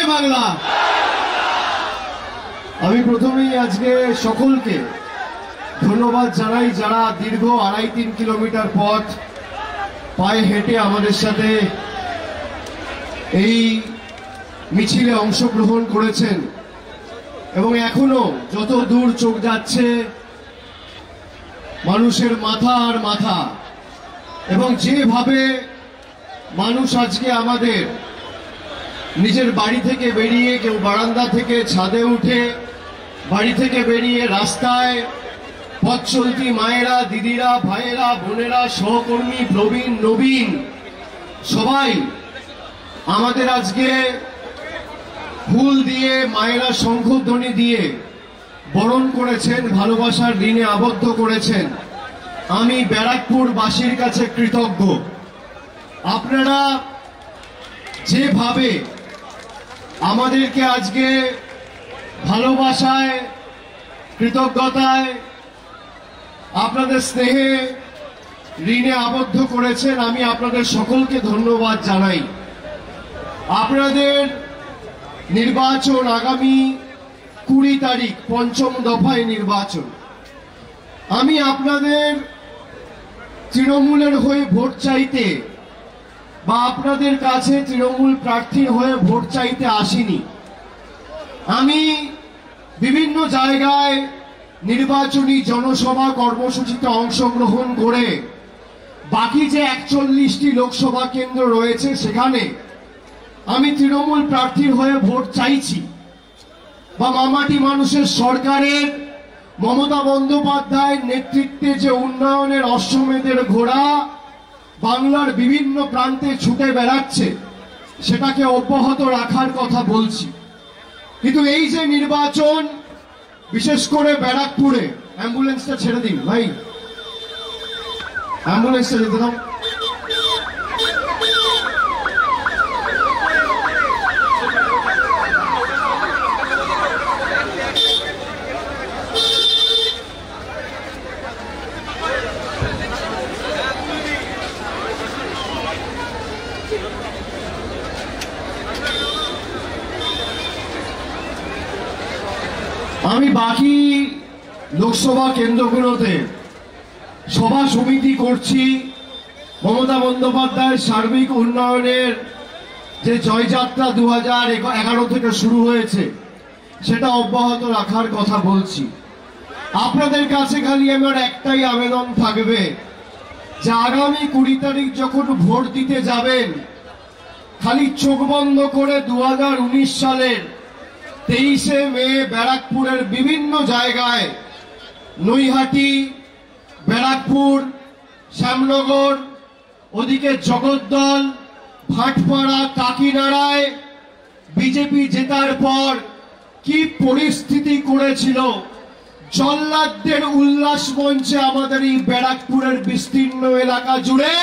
জয় বাংলা। আমি প্রথমেই আজকে সকলকে ধন্যবাদ জানাই যারা দীর্ঘ 2.5-3 কিলোমিটার পথ পায়ে হেঁটে আমাদের সাথে এই মিছিলে অংশগ্রহণ করেছেন এবং এখনো যত দূর চোখ যাচ্ছে মানুষের মাথা আর মাথা, এবং যেভাবে মানুষ আজকে আমাদের নিজের বাড়ি থেকে বেরিয়ে, কেউ বারান্দা থেকে ছাদে উঠে, বাড়ি থেকে বেরিয়ে রাস্তায় পথ চলতি মায়েরা, দিদিরা, ভাইয়েরা, বোনেরা, সহকর্মী, প্রবীণ, নবীন সবাই আমাদের আজকে ফুল দিয়ে, মায়েরা শঙ্খধ্বনি দিয়ে বরণ করেছেন, ভালোবাসার ঋণে আবদ্ধ করেছেন। আমি ব্যারাকপুরবাসীর কাছে কৃতজ্ঞ। আপনারা যেভাবে আমাদেরকে আজকে ভালোবাসায়, কৃতজ্ঞতায়, আপনাদের স্নেহে ঋণে আবদ্ধ করেছেন, আমি আপনাদের সকলকে ধন্যবাদ জানাই। আপনাদের নির্বাচন আগামী 20 তারিখ, 5ম দফায় নির্বাচন। আমি আপনাদের তৃণমূলের হয়ে ভোট চাইতে বা আপনাদের কাছে তৃণমূল প্রার্থীর হয়ে ভোট চাইতে আসিনি। আমি বিভিন্ন জায়গায় নির্বাচনী জনসভা কর্মসূচিতে অংশগ্রহণ করে বাকি যে 41টি লোকসভা কেন্দ্র রয়েছে সেখানে আমি তৃণমূল প্রার্থীর হয়ে ভোট চাইছি, বা মামাটি মানুষের সরকারের মমতা বন্দ্যোপাধ্যায়ের নেতৃত্বে যে উন্নয়নের অশ্বমেধের ঘোড়া বাংলার বিভিন্ন প্রান্তে ছুটে বেড়াচ্ছে সেটাকে অব্যাহত রাখার কথা বলছি। কিন্তু এই যে নির্বাচন, বিশেষ করে ব্যারাকপুরে, অ্যাম্বুলেন্সটা ছেড়ে দিন ভাই, অ্যাম্বুলেন্সটা যেতে দাও। আমি বাকি লোকসভা কেন্দ্রগুলোতে সভা সমিতি করছি। মমতা বন্দ্যোপাধ্যায়ের সার্বিক উন্নয়নের যে জয়যাত্রা 2011 থেকে শুরু হয়েছে সেটা অব্যাহত রাখার কথা বলছি। আপনাদের কাছে খালি আমার একটাই আবেদন থাকবে যে আগামী 20 তারিখ যখন ভোট দিতে যাবেন, খালি চোখ বন্ধ করে 2019 সালের 23শে মে ব্যারাকপুরের বিভিন্ন জায়গায়, নৈহাটি, ব্যারাকপুর, শ্যামনগর, ওদিকে জগদ্দল, ভাটপাড়া, কাকিনাড়ায় বিজেপি জেতার পর কি পরিস্থিতি করেছিল, জল্লাদদের উল্লাস মঞ্চে আমাদের এই ব্যারাকপুরের বিস্তীর্ণ এলাকা জুড়ে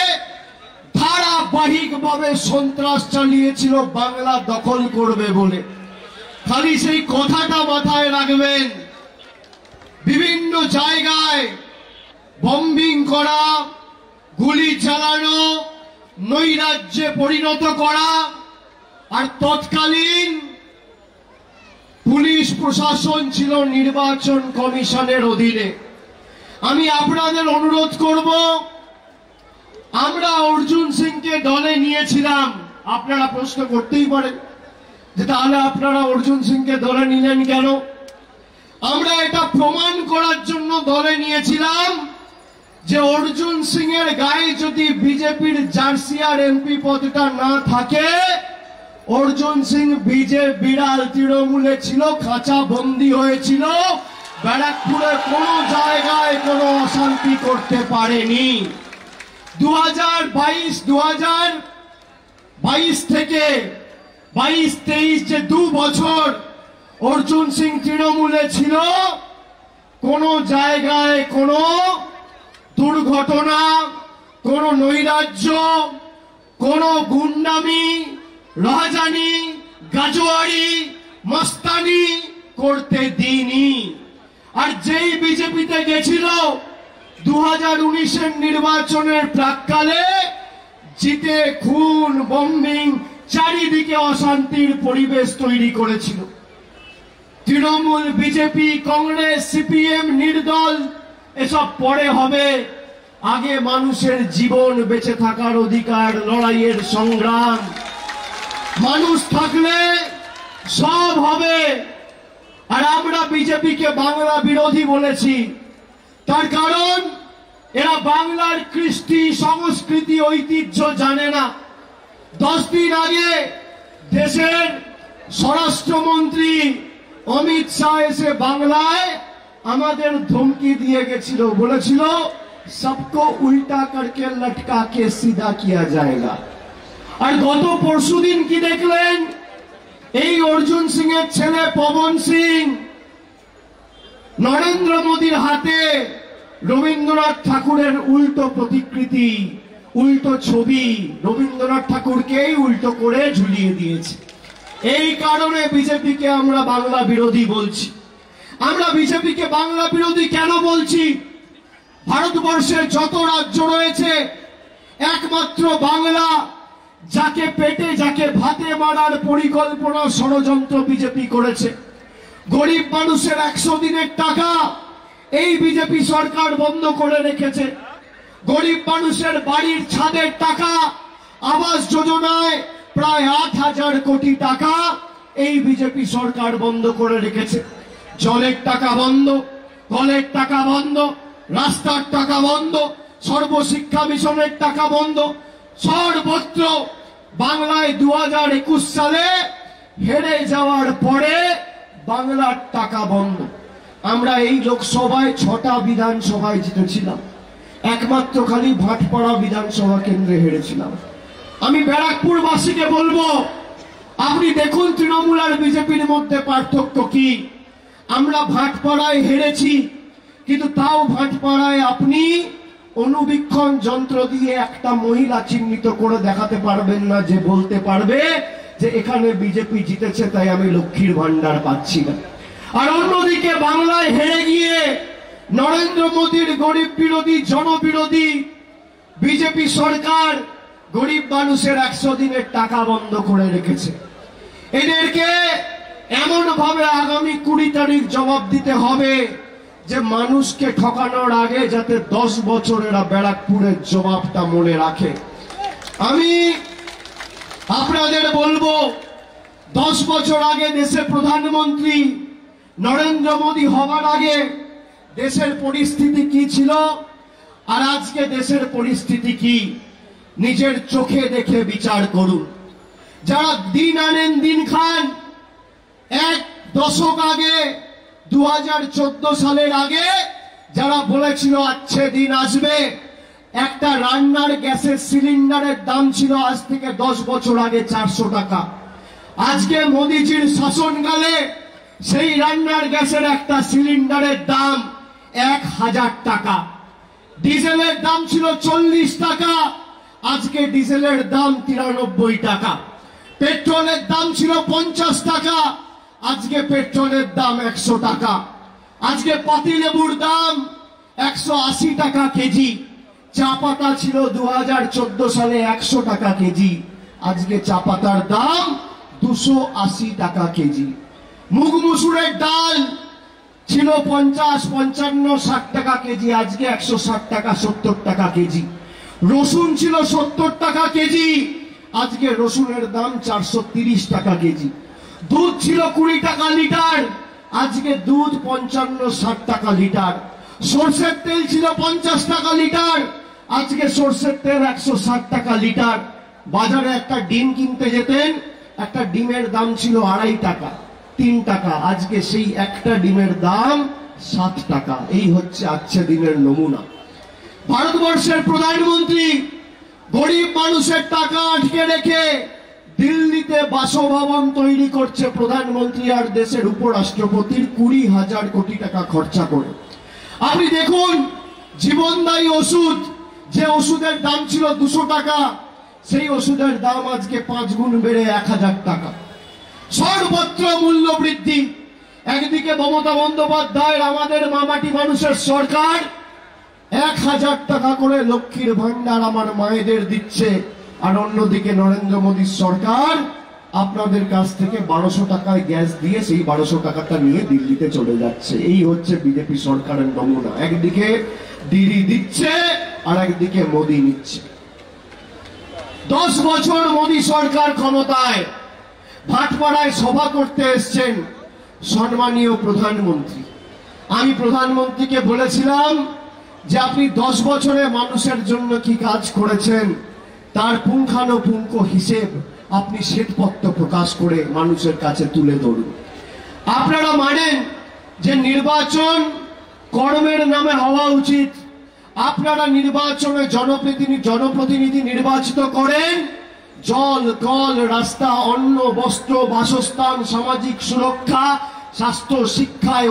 ধারাবাহিকভাবে সন্ত্রাস চালিয়েছিল বাংলা দখল করবে বলে। খালি সেই কথাটা মাথায় রাখবেন। বিভিন্ন জায়গায় বম্বিং করা, গুলি চালানো, নৈরাজ্যে পরিণত করা, আর তৎকালীন পুলিশ প্রশাসন ছিল নির্বাচন কমিশনের অধীনে। আমি আপনাদের অনুরোধ করব, আমরা অর্জুন সিংকে দলে নিয়েছিলাম। আপনারা প্রশ্ন করতেই পারেন যে তাহলে আপনারা অর্জুন সিংকে দলে নিলেন কেন? আমরা এটা প্রমাণ করার জন্য দলে নিয়েছিলাম যে অর্জুন সিং এর গায়ে যদি বিজেপির জার্সি আর এমপি পদটা না থাকে, অর্জুন সিং বিড়াল তৃণমূলে ছিল, খাঁচা বন্দী হয়েছিল, ব্যারাকপুরে কোনো জায়গায় কোনো অশান্তি করতে পারেনি। 2022 থেকে 22-23 যে 2 বছর অর্জুন সিং তৃণমূলে ছিল, কোনো জায়গায় কোনো দুর্ঘটনা, কোনো নৈরাজ্য, কোনো গুন্ডামি, রাজানি, গাজোয়ারি, মস্তানি করতে দিইনি। আর যেই বিজেপিতে গেছিল 2019-এর নির্বাচনের প্রাক্কালে, জিতে খুন, বম্বিং, চারিদিকে অশান্তির পরিবেশ তৈরি করেছিল। তৃণমূল, বিজেপি, কংগ্রেস, সিপিএম, নির্দল এসব পরে হবে, আগে মানুষের জীবন বেঁচে থাকার অধিকার, লড়াইয়ের সংগ্রাম। মানুষ থাকলে সব হবে। আর আমরা বিজেপিকে বাংলা বিরোধী বলেছি, তার কারণ এরা বাংলার কৃষ্টি, সংস্কৃতি, ঐতিহ্য জানে না। 10 দিন আগে দেশের স্বরাষ্ট্রমন্ত্রী অমিত শাহ এসে বাংলায় আমাদের ধমকি দিয়ে গেছিল, বলেছিল সবকো উল্টা করকে লটকা কে সিধা কিয়া যায়গা। আর গত পরশুদিন কি দেখলেন? এই অর্জুন সিং এর ছেলে পবন সিং নরেন্দ্র মোদীর হাতে রবীন্দ্রনাথ ঠাকুরের উল্টো প্রতিকৃতি, উল্টো ছবি, রবীন্দ্রনাথ ঠাকুরকেই উল্টো করে ঝুলিয়ে দিয়েছে। এই কারণে বিজেপিকে আমরা বাংলা বিরোধী বলছি। আমরা বিজেপিকে বাংলা বিরোধী কেন বলছি? ভারতবর্ষের যত রাজ্য রয়েছে একমাত্র বাংলা, যাকে পেটে, যাকে ভাতে মারার পরিকল্পনা, ষড়যন্ত্র বিজেপি করেছে। গরিব মানুষের 100 দিনের টাকা এই বিজেপি সরকার বন্ধ করে রেখেছে। গরিব মানুষের বাড়ির ছাদের টাকা, আবাস যোজনায় প্রায় 8,000 কোটি টাকা এই বিজেপি সরকার বন্ধ করে রেখেছে। জলের টাকা বন্ধ, কলের টাকা বন্ধ, রাস্তার টাকা বন্ধ, সর্বশিক্ষা মিশনের টাকা বন্ধ। সর্বত্র বাংলায় 2021 সালে হেরে যাওয়ার পরে বাংলার টাকা বন্ধ। আমরা এই লোকসভায় 6টা বিধানসভায় জিতেছিলাম, একমাত্র খালি ভাটপাড়া বিধানসভা কেন্দ্রে হেরেছিলাম। আমি ব্যারাকপুরবাসীকে বলবো, আপনি দেখুন তৃণমূল আর বিজেপির মধ্যে পার্থক্য কি। আমরা ভাটপাড়ায় হেরেছি, কিন্তু তাও ভাটপাড়ায় আপনি অনুবীক্ষণ যন্ত্র দিয়ে একটা মহিলা চিহ্নিত করে দেখাতে পারবেন না যে বলতে পারবে যে এখানে বিজেপি জিতেছে, তাই আমি লক্ষ্মীর ভান্ডার পাচ্ছি না। আর অন্যদিকে বাংলায় হেরে গিয়ে নরেন্দ্র মোদীর গরিব বিরোধী, জনবিরোধী বিজেপি সরকার গরিব মানুষের 100 দিনের টাকা বন্ধ করে রেখেছে। এদেরকে এমন ভাবে আগামী 20 তারিখ জবাব দিতে হবে যে মানুষকে ঠকানোর আগে যাতে 10 বছর এরা ব্যারাকপুরের জবাবটা মনে রাখে। আমি আপনাদের বলবো, 10 বছর আগে দেশের প্রধানমন্ত্রী নরেন্দ্র মোদী হবার আগে দেশের পরিস্থিতি কি ছিল আর আজকে দেশের পরিস্থিতি কি, নিজের চোখে দেখে বিচার করুন। যারা দিন আনেন দিন খান, 1 দশক আগে 2014 সালের আগে যারা বলেছিল আচ্ছে দিন আসবে, একটা রান্নার গ্যাসের সিলিন্ডারের দাম ছিল আজ থেকে 10 বছর আগে 400 টাকা। আজকে মোদিজির শাসনকালে সেই রান্নার গ্যাসের একটা সিলিন্ডারের দাম 1000 টাকা। ডিজেলের দাম ছিল 40 টাকা, আজকে ডিজেলের দাম 93 টাকা। পেট্রোলের দাম ছিল 50 টাকা, আজকে পেট্রোলের দাম 100 টাকা। আজকে পাতিলেবুর দাম 180 টাকা কেজি। চা পাতা ছিল 2014 সালে 100 টাকা কেজি, আজকে চা পাতার দাম 280 টাকা কেজি। মুগ মসুরের ডাল ছিল 50, 55, 60 টাকা কেজি, আজকে 160 টাকা, 70 টাকা কেজি। রসুন ছিল 70 টাকা কেজি, আজকে রসুনের দাম 430 টাকা কেজি। দুধ ছিল 20 টাকা লিটার, আজকে দুধ 55-60 টাকা লিটার। সরষের তেল ছিল 50 টাকা লিটার, আজকে সরষের তেল 160 টাকা লিটার। বাজারে একটা ডিম কিনতে যেতেন, একটা ডিমের দাম ছিল 2.5 টাকা, 3 টাকা, আজকে সেই একটা ডিমের দাম 7 টাকা। এই হচ্ছে আজকে দিনের নমুনা। ভারতবর্ষের প্রধানমন্ত্রী গরিব মানুষের টাকা আটকে রেখে দিল্লিতে বাসভবন তৈরি করছে প্রধানমন্ত্রী আর দেশের উপরাষ্ট্রপতির 20,000 কোটি টাকা খরচা করে। আপনি দেখুন জীবনদায়ী ওষুধ, যে ওষুধের দাম ছিল 200 টাকা, সেই ওষুধের দাম আজকে 5 গুণ বেড়ে 1000 টাকা। সর্বত্র মূল্য বৃদ্ধি। একদিকে মমতা বন্দ্যোপাধ্যায়ের আমাদের মামাটি মানুষের সরকার 1000 টাকা করে লক্ষ্মীর ভান্ডার আমার মায়েদের দিচ্ছে, আর অন্যদিকে নরেন্দ্র মোদীর সরকার আপনাদের কাছ থেকে 1200 টাকায় গ্যাস দিয়ে সেই 1200 টাকাটা নিয়ে দিল্লিতে চলে যাচ্ছে। এই হচ্ছে বিজেপি সরকারের নমুনা। একদিকে দিদি দিচ্ছে আর একদিকে মোদী নিচ্ছে। 10 বছর মোদী সরকার ক্ষমতায়, ভাটপাড়ায় সভা করতে এসছেন সম্মানীয় প্রধানমন্ত্রী। আমি প্রধানমন্ত্রীকে বলেছিলাম যে আপনি 10 বছরে মানুষের জন্য কি কাজ করেছেন তার পুঙ্খানুপুঙ্খ হিসেব আপনি শ্বেতপত্র প্রকাশ করে মানুষের কাছে তুলে ধরুন। আপনারা মানেন যে নির্বাচন কর্মের নামে হওয়া উচিত। আপনারা নির্বাচনে জনপ্রতিনিধি নির্বাচিত করেন জল, কল, রাস্তা, অন্ন, বস্ত্র, বাসস্থান, সামাজিক সুরক্ষা, স্বাস্থ্য, শিক্ষায়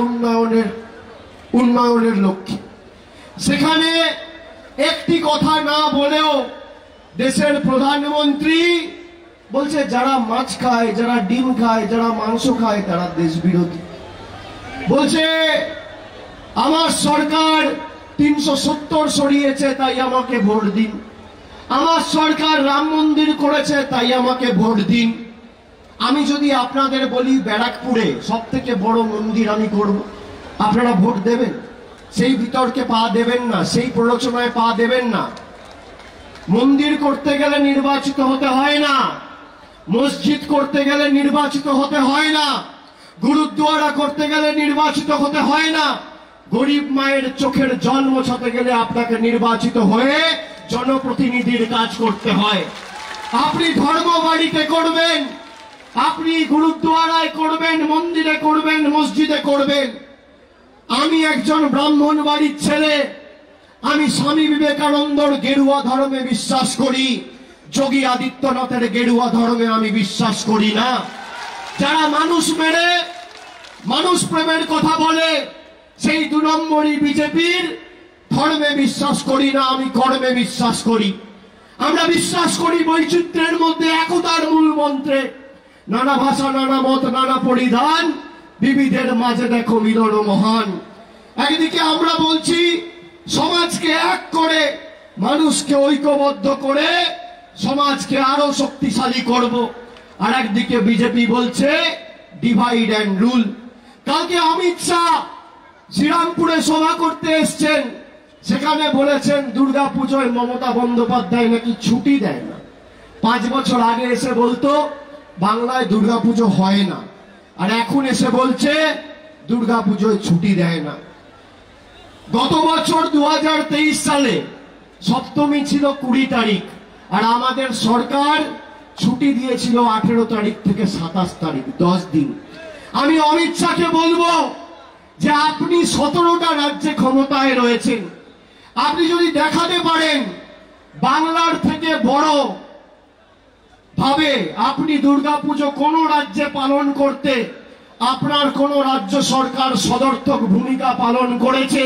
উন্নয়নের লক্ষ্যে। সেখানে একটি কথা না বলেও দেশের প্রধানমন্ত্রী বলছে যারা মাছ খায়, যারা ডিম খায়, যারা মাংস খায় তারা দেশ বিরোধী। বলছে আমার সরকার 370 সরিয়েছে তাই আমাকে ভোট দিন, আমার সরকার রাম মন্দির করেছে তাই আমাকে ভোট দিন। আমি যদি আপনাদের বলি ব্যারাকপুরে সবথেকে বড় মন্দির আমি করব, আপনারা ভোট দেবেন? সেই বিতর্কে পা দেবেন না, সেই প্ররোচনায় পা দেবেন না। মন্দির করতে গেলে নির্বাচিত হতে হয় না, মসজিদ করতে গেলে নির্বাচিত হতে হয় না, গুরুদ্বারা করতে গেলে নির্বাচিত হতে হয় না। গরিব মায়ের চোখের জল মোছাতে গেলে আপনাকে নির্বাচিত হয়ে জনপ্রতিনিধির কাজ করতে হয়। আপনি ধর্ম বাড়িতে করবেন, আপনি গুরুদ্বারায় করবেন, মন্দিরে করবেন, মসজিদে করবেন। আমি একজন ব্রাহ্মণ বাড়ির ছেলে, আমি স্বামী বিবেকানন্দর গেরুয়া ধর্মে বিশ্বাস করি, যোগী আদিত্যনাথের গেরুয়া ধর্মে আমি বিশ্বাস করি না। যারা মানুষ মেরে মানুষ প্রেমের কথা বলে সেই 2 নম্বরই বিজেপির ধর্মে বিশ্বাস করি না, আমি কর্মে বিশ্বাস করি। আমরা বিশ্বাস করি বৈচিত্র্যের মধ্যে একতার মূল মন্ত্রে। নানা ভাষা, নানা মত, নানা পরিধান, বিবিধের মাঝে দেখো মিলন মহান। একদিকে আমরা বলছি সমাজকে এক করে, মানুষকে ঐক্যবদ্ধ করে সমাজকে আরো শক্তিশালী করব, আর একদিকে বিজেপি বলছে ডিভাইড অ্যান্ড রুল। কালকে অমিত শাহ শ্রীরামপুরে সভা করতে এসছেন, সেখানে বলেছেন দুর্গাপুজোয় মমতা বন্দ্যোপাধ্যায় নাকি ছুটি দেয় না। 5 বছর আগে এসে বলতো বাংলায় দুর্গাপুজো হয় না, আর এখন এসে বলছে দুর্গাপুজোয় ছুটি দেয় না। গত বছর 2023 সালে সপ্তমী ছিল 20 তারিখ, আর আমাদের সরকার ছুটি দিয়েছিল 18 তারিখ থেকে 27 তারিখ, 10 দিন। আমি অমিত শাহকে বলবো যে আপনি 17টা রাজ্যে ক্ষমতায় রয়েছেন, আপনি যদি দেখাতে পারেন বাংলার থেকে বড় ভাবে আপনি দুর্গাপুজো কোন রাজ্যে পালন করতে আপনার কোন রাজ্য সরকার সদর্থক ভূমিকা পালন করেছে,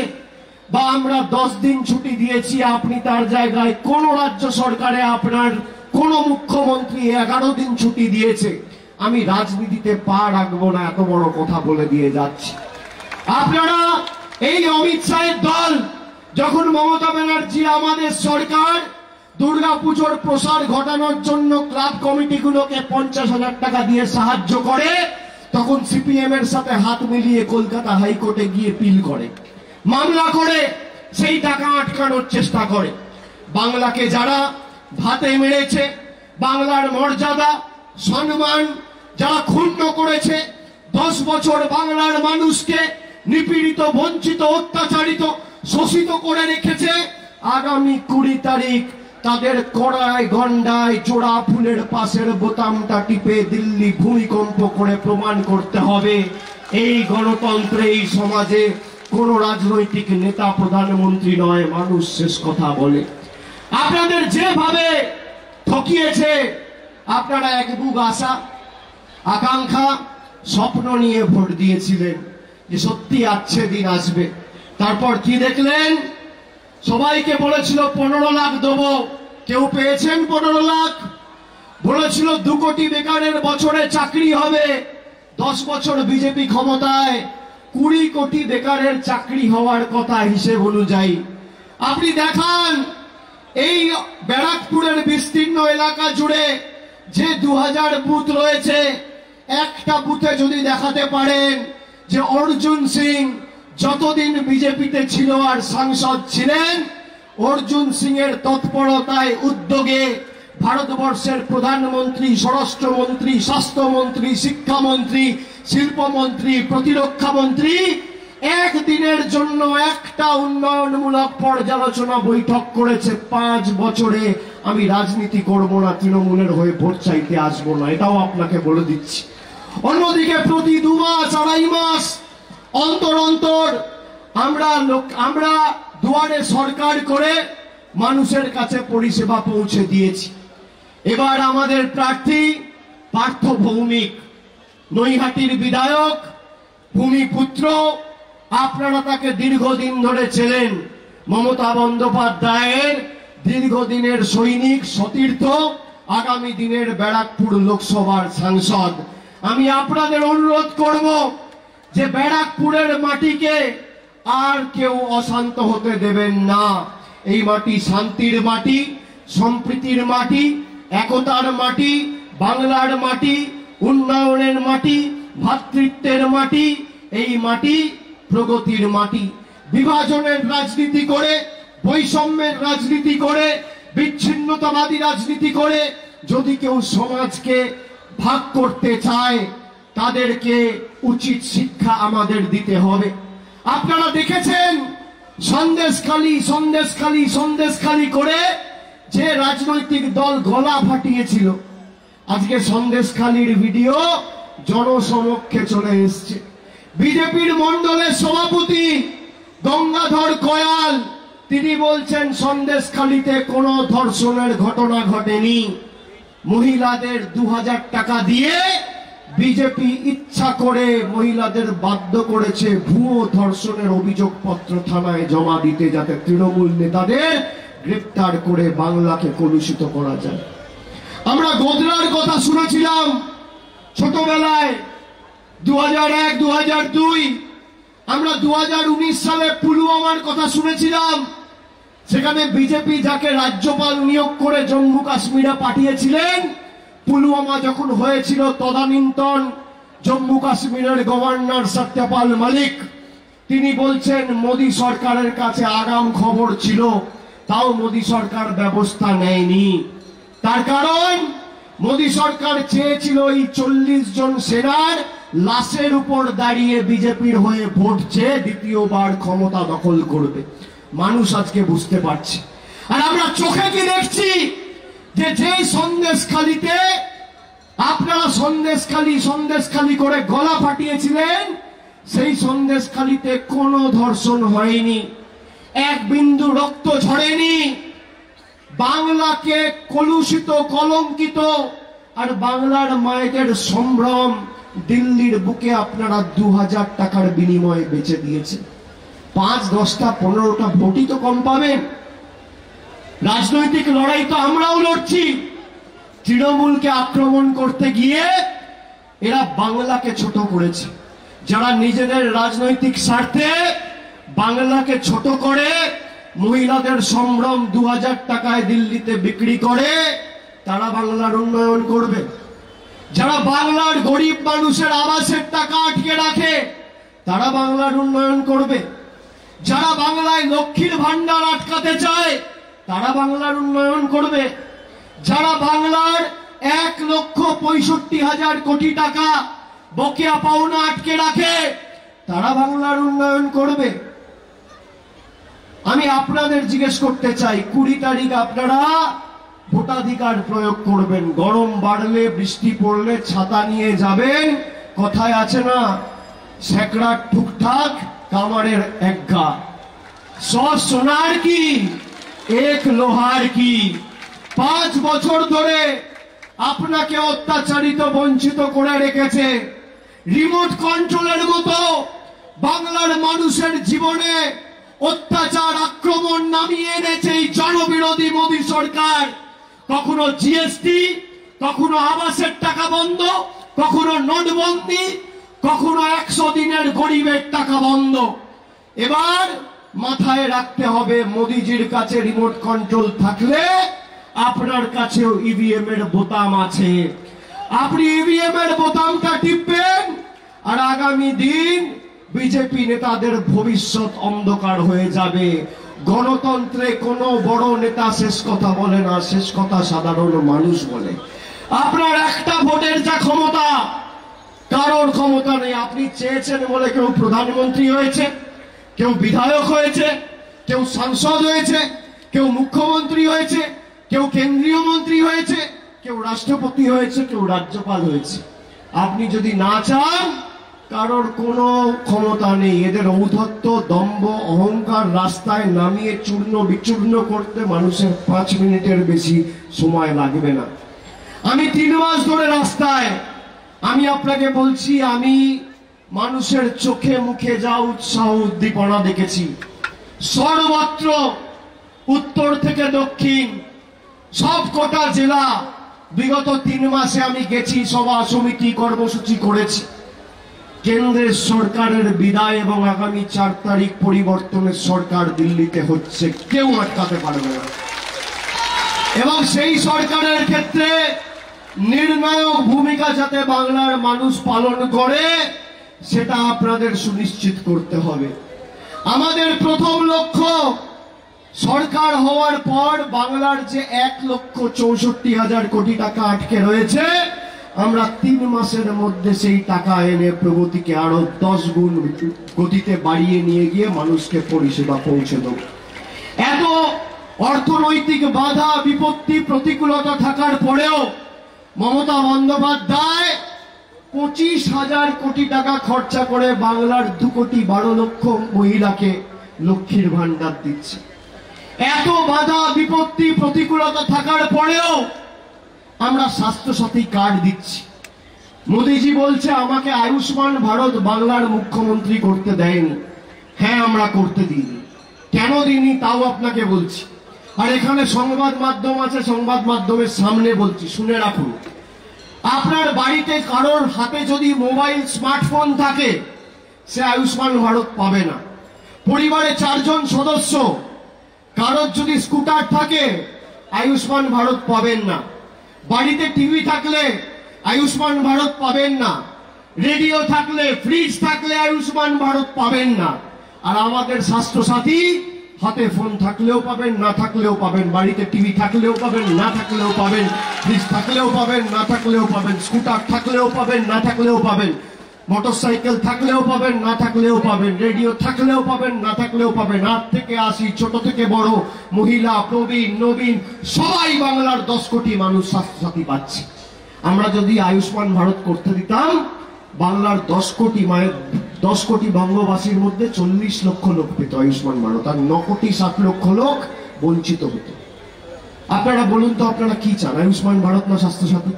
বা আমরা 10 দিন ছুটি দিয়েছি আপনি তার জায়গায় কোন রাজ্য সরকারে আপনার কোন মুখ্যমন্ত্রী 11 দিন ছুটি দিয়েছে, আমি রাজনীতিতে পা রাখবো না, এত বড় কথা বলে দিয়ে যাচ্ছি। আপনারা এই অমিত শাহের দল যখন মমতা ব্যানার্জি আমাদের সরকার দুর্গাপুজোর প্রসার ঘটানোর জন্য ক্লাব কমিটিগুলোকে 50,000 টাকা দিয়ে সাহায্য করে, তখন সিপিএম এর সাথে হাত মিলিয়ে কলকাতা হাইকোর্টে গিয়ে পিল করে, মামলা করে, সেই টাকা আটকানোর চেষ্টা করে। বাংলাকে যারা ভাতে মেরেছে, বাংলার মর্যাদা সম্মান যারা ক্ষুণ্ণ করেছে, 10 বছর বাংলার মানুষকে নিপীড়িত, বঞ্চিত, অত্যাচারিত, শোষিত করে রেখেছে, আগামী 20 তারিখ তাদের কড়ায় গন্ডায় জোড়া ফুলের পাশের বোতামটা টিপে দিল্লি ভূমিকম্প করে প্রমাণ করতে হবে এই গণতন্ত্রে, এই সমাজে কোন রাজনৈতিক নেতা প্রধানমন্ত্রী নয়, মানুষ শেষ কথা বলে। আপনাদের যেভাবে ঠকিয়েছে, আপনারা এক বুক আশা আকাঙ্ক্ষা স্বপ্ন নিয়ে ভোট দিয়েছিলেন যে সত্যি আছে দিন আসবে। তারপর কি দেখলেন? সবাইকে বলেছিল 15 লাখ দেবো, কেউ পেয়েছেন 15 লাখ? বলেছিল 2 কোটি বেকারের বছরে চাকরি হবে, 10 বছর বিজেপি ক্ষমতায় 20 কোটি বেকারের চাকরি হওয়ার কথা হিসেব অনুযায়ী। আপনি দেখান এই ব্যারাকপুরের বিস্তীর্ণ এলাকা জুড়ে যে 2000 বুথ রয়েছে, একটা বুথে যদি দেখাতে পারেন যে অর্জুন সিং যতদিন বিজেপিতে ছিল আর সাংসদ ছিলেন, অর্জুন সিং এর তৎপরতায় উদ্যোগে ভারতবর্ষের প্রধানমন্ত্রী, স্বরাষ্ট্রমন্ত্রী, স্বাস্থ্যমন্ত্রী, শিক্ষামন্ত্রী, শিল্পমন্ত্রী, প্রতিরক্ষা মন্ত্রী একদিনের জন্য একটা উন্নয়নমূলক পর্যালোচনা বৈঠক করেছে। 5 বছরে আমি রাজনীতি করব না, তৃণমূলের হয়ে ভোট চাইতে আসবো না, এটাও আপনাকে বলে দিচ্ছি। অন্যদিকে প্রতি 2 মাস 2.5 মাস অন্তর অন্তর আমরা দুয়ারে সরকার করে মানুষের কাছে পরিষেবা পৌঁছে দিয়েছি। এবার আমাদের প্রার্থী পার্থ ভৌমিক, নৈহাটির বিধায়ক, ভূমিপুত্র, আপনারা তাকে দীর্ঘদিন ধরে চেনেন। মমতা বন্দ্যোপাধ্যায়ের দীর্ঘদিনের সৈনিক, সতীর্থ, আগামী দিনের ব্যারাকপুর লোকসভার সাংসদ। আমি আপনাদের অনুরোধ করব যে ব্যারাকপুরের মাটিকে আর কেউ অশান্ত হতে দেবেন না। এই মাটি শান্তির মাটি, সম্প্রীতির মাটি, একতার মাটি, বাংলার মাটি, উন্নয়নের মাটি, ভ্রাতৃত্বের মাটি। এই মাটি প্রগতির মাটি। বিভাজনের রাজনীতি করে, বৈষম্যের রাজনীতি করে, বিচ্ছিন্নতাবাদী রাজনীতি করে যদি কেউ সমাজকে ভাগ করতে চায়, তাদেরকে উচিত শিক্ষা আমাদের দিতে হবে। আপনারা দেখেছেন সন্দেশখালী করে যে রাজনৈতিক দল গলা ফাটিয়েছিল, আজকে সন্দেশখালীর ভিডিও জনসমক্ষে চলে এসছে। বিজেপির মন্ডলের সভাপতি গঙ্গাধর কয়াল তিনি বলছেন সন্দেশখালীতে কোনো ধর্ষণের ঘটনা ঘটেনি। মহিলাদের 2000 টাকা দিয়ে বিজেপি ইচ্ছা করে মহিলাদের বাধ্য করেছে ভুয়ো ধর্ষণের অভিযোগপত্র থানায় জমা দিতে, যাতে তৃণমূল নেতাদের গ্রেফতার করে বাংলাকে কলুষিত করা যায়। আমরা গোদরার কথা শুনেছিলাম ছোটবেলায়, 2001, 2002। আমরা 2019 সালে পুলওয়ামার কথা শুনেছিলাম। সেখানে বিজেপি যাকে রাজ্যপাল নিয়োগ করে জম্মু কাশ্মীরে পাঠিয়েছিলেন, পুলওয়ামা যখন হয়েছিল তদানীন্তন জম্মু কাশ্মীরের গভর্নর সত্যপাল মালিক তিনি বলছেন মোদী সরকারের কাছে আগাম খবর ছিল, তাও মোদী সরকার ব্যবস্থা নেয়নি। তার কারণ মোদী সরকার চেয়েছিল এই 40 জন সেনার লাশের উপর দাঁড়িয়ে বিজেপির হয়ে ভোট চেয়ে দ্বিতীয়বার ক্ষমতা দখল করবে। মানুষ আজকে বুঝতে পারছে। আর আমরা চোখে কি দেখছি যে যেই সন্দেশখালীতে আপনারা সন্দেশখালী করে গলা ফাটিয়েছিলেন, সেই সন্দেশখালীতে কোনো ধর্ষণ হয়নি, এক বিন্দু রক্ত ঝরেনি। বাংলাকে কলুষিত, কলঙ্কিত আর বাংলার মায়েদের সম্ভ্রম দিল্লির বুকে আপনারা 2000 টাকার বিনিময়ে বেচে দিয়েছে। 5, 10টা 15টা ভোটই তো কম পাবেন। রাজনৈতিক লড়াই তো আমরাও লড়ছি। তৃণমূলকে আক্রমণ করতে গিয়ে এরা বাংলাকে ছোট করেছে। যারা নিজেদের রাজনৈতিক স্বার্থে বাংলাকে ছোট করে মহিলাদের সম্ভ্রম 2000 টাকায় দিল্লিতে বিক্রি করে, তারা বাংলার উন্নয়ন করবে। যারা বাংলার গরিব মানুষের আবাসের টাকা আটকে রাখে, তারা বাংলার উন্নয়ন করবে। যারা বাংলায় লক্ষ্মীর ভান্ডার আটকাতে চায়, তারা বাংলার উন্নয়ন করবে। যারা বাংলার 1,65,000 কোটি টাকা বকেয়া পাওনা আটকে রাখে, তারা বাংলার উন্নয়ন করবে। আমি আপনাদের জিজ্ঞেস করতে চাই, 20 তারিখ আপনারা ভোটাধিকার প্রয়োগ করবেন। গরম বাড়লে, বৃষ্টি পড়লে ছাতা নিয়ে যাবেন। কথায় আছে না, সেকড়ার ঠুকঠাক কামারের একগা, 100 সোনার কি 1 লোহার কি। 5 বছর ধরে আপনাকে অত্যাচারিত, বঞ্চিত করে রেখেছে। রিমোট কন্ট্রোলের মতো বাংলার মানুষের জীবনে অত্যাচার, আক্রমণ নামিয়ে এনেছে এই জনবিরোধী মোদী সরকার। কখনো জিএসটি, কখনো আবাসের টাকা বন্ধ, কখনো নোটবন্দি, কখনো 100 দিনের গরিবের টাকা বন্ধ। এবার মাথায় রাখতে হবে, মোদিজির কাছে রিমোট কন্ট্রোল থাকলে আপনার কাছেও ইভিএম এর বোতাম আছে। আপনি ইভিএম এর বোতামটা টিপবেন, আর আগামী দিন বিজেপি নেতাদের ভবিষ্যৎ অন্ধকার হয়ে যাবে। গণতন্ত্রে কোনো বড় নেতা শেষ কথা বলে না, শেষ কথা সাধারণ মানুষ বলে। আপনার একটা ভোটের যা ক্ষমতা, কারোর ক্ষমতা নেই। আপনি চেয়েছেন বলে কেউ প্রধানমন্ত্রী হয়েছে, কেউ বিধায়ক হয়েছে, কেউ সাংসদ হয়েছে, কেউ মুখ্যমন্ত্রী হয়েছে, কেউ কেন্দ্রীয় মন্ত্রী হয়েছে, কেউ রাষ্ট্রপতি হয়েছে, কেউ রাজ্যপাল হয়েছে। আপনি যদি না চান, কারোর কোনো ক্ষমতা নেই। এদের ঔদ্ধত্য, দম্ভ, অহংকার রাস্তায় নামিয়ে চূর্ণ বিচূর্ণ করতে মানুষের 5 মিনিটের বেশি সময় লাগবে না। আমি 3 মাস ধরে রাস্তায়, আমি আপনাকে বলছি, আমি মানুষের চোখে মুখে যা উৎসাহ উদ্দীপনা দেখেছি, সর্বত্র উত্তর থেকে দক্ষিণ সব কটা জেলা বিগত 3 মাসে আমি গেছি, সভা সমিতি কর্মসূচি করেছি। কেন্দ্রের সরকারের বিদায় এবং আগামী 4 তারিখ পরিবর্তনের সরকার দিল্লিতে হচ্ছে, কেউ আটকাতে পারবে না। এবং সেই সরকারের ক্ষেত্রে নির্ণায়ক ভূমিকা যাতে বাংলার মানুষ পালন করে, সেটা আপনাদের সুনিশ্চিত করতে হবে। আমাদের প্রথম লক্ষ্য, সরকার হওয়ার পর বাংলার যে 1,64,000 কোটি টাকা আটকে রয়েছে, আমরা 3 মাসের মধ্যে সেই টাকা এনে প্রগতিকে আরো 10 গুণ গতিতে বাড়িয়ে নিয়ে গিয়ে মানুষকে পরিষেবা পৌঁছে দেব। এত অর্থনৈতিক বাধা, বিপত্তি, প্রতিকূলতা থাকার পরেও মমতা বন্দ্যোপাধ্যায় 25,000 কোটি টাকা খরচা করে বাংলার 2,12,00,000 মহিলাকে লক্ষ্মীর ভান্ডার দিচ্ছে। এত বাধা, বিপত্তি, প্রতিকূলতা থাকার পরেও আমরা স্বাস্থ্যসাথী কার্ড দিচ্ছি। মোদিজি বলছে আমাকে আয়ুষ্মান ভারত বাংলার মুখ্যমন্ত্রী করতে দেয়নি। হ্যাঁ, আমরা করতে দিইনি। কেন দিইনি তাও আপনাকে বলছি। আর এখানে সংবাদ মাধ্যম আছে, সংবাদ মাধ্যমের সামনে বলছি, শুনে রাখুন। আপনার বাড়িতে কারোর হাতে যদি মোবাইল, স্মার্টফোন থাকে, সে আয়ুষ্মান ভারত পাবে না। পরিবারে 4 জন সদস্য, কারোর যদি স্কুটার থাকে, আয়ুষ্মান ভারত পাবেন না। বাড়িতে টিভি থাকলে আয়ুষ্মান ভারত পাবেন না। রেডিও থাকলে, ফ্রিজ থাকলে আয়ুষ্মান ভারত পাবেন না। আর আমাদের স্বাস্থ্যসাথী, হাতে ফোন থাকলেও পাবেন, না থাকলেও পাবেন। বাড়িতে টিভি থাকলেও পাবেন, না থাকলেও পাবেন। ফ্রিজ থাকলেও পাবেন, না থাকলেও পাবেন। স্কুটার থাকলেও পাবেন, না থাকলেও পাবেন। মোটরসাইকেল থাকলেও পাবেন, না থাকলেও পাবেন। রেডিও থাকলেও পাবেন, না থাকলেও পাবেন। 8 থেকে 80, ছোট থেকে বড়, মহিলা, প্রবীণ, নবীন, সবাই বাংলার 10 কোটি মানুষ স্বাস্থ্যসাথী পাচ্ছে। আমরা যদি আয়ুষ্মান ভারত করতে দিতাম, বাংলার 10 কোটি বঙ্গবাসীর মধ্যে 40 লক্ষ লোক পেত আয়ুষ্মান ভারত, আর 9,60,00,000 লোক বঞ্চিত হতো। আপনারা বলুন তো, আপনারা কি চান, আয়ুষ্মান ভারত না স্বাস্থ্যসাথী?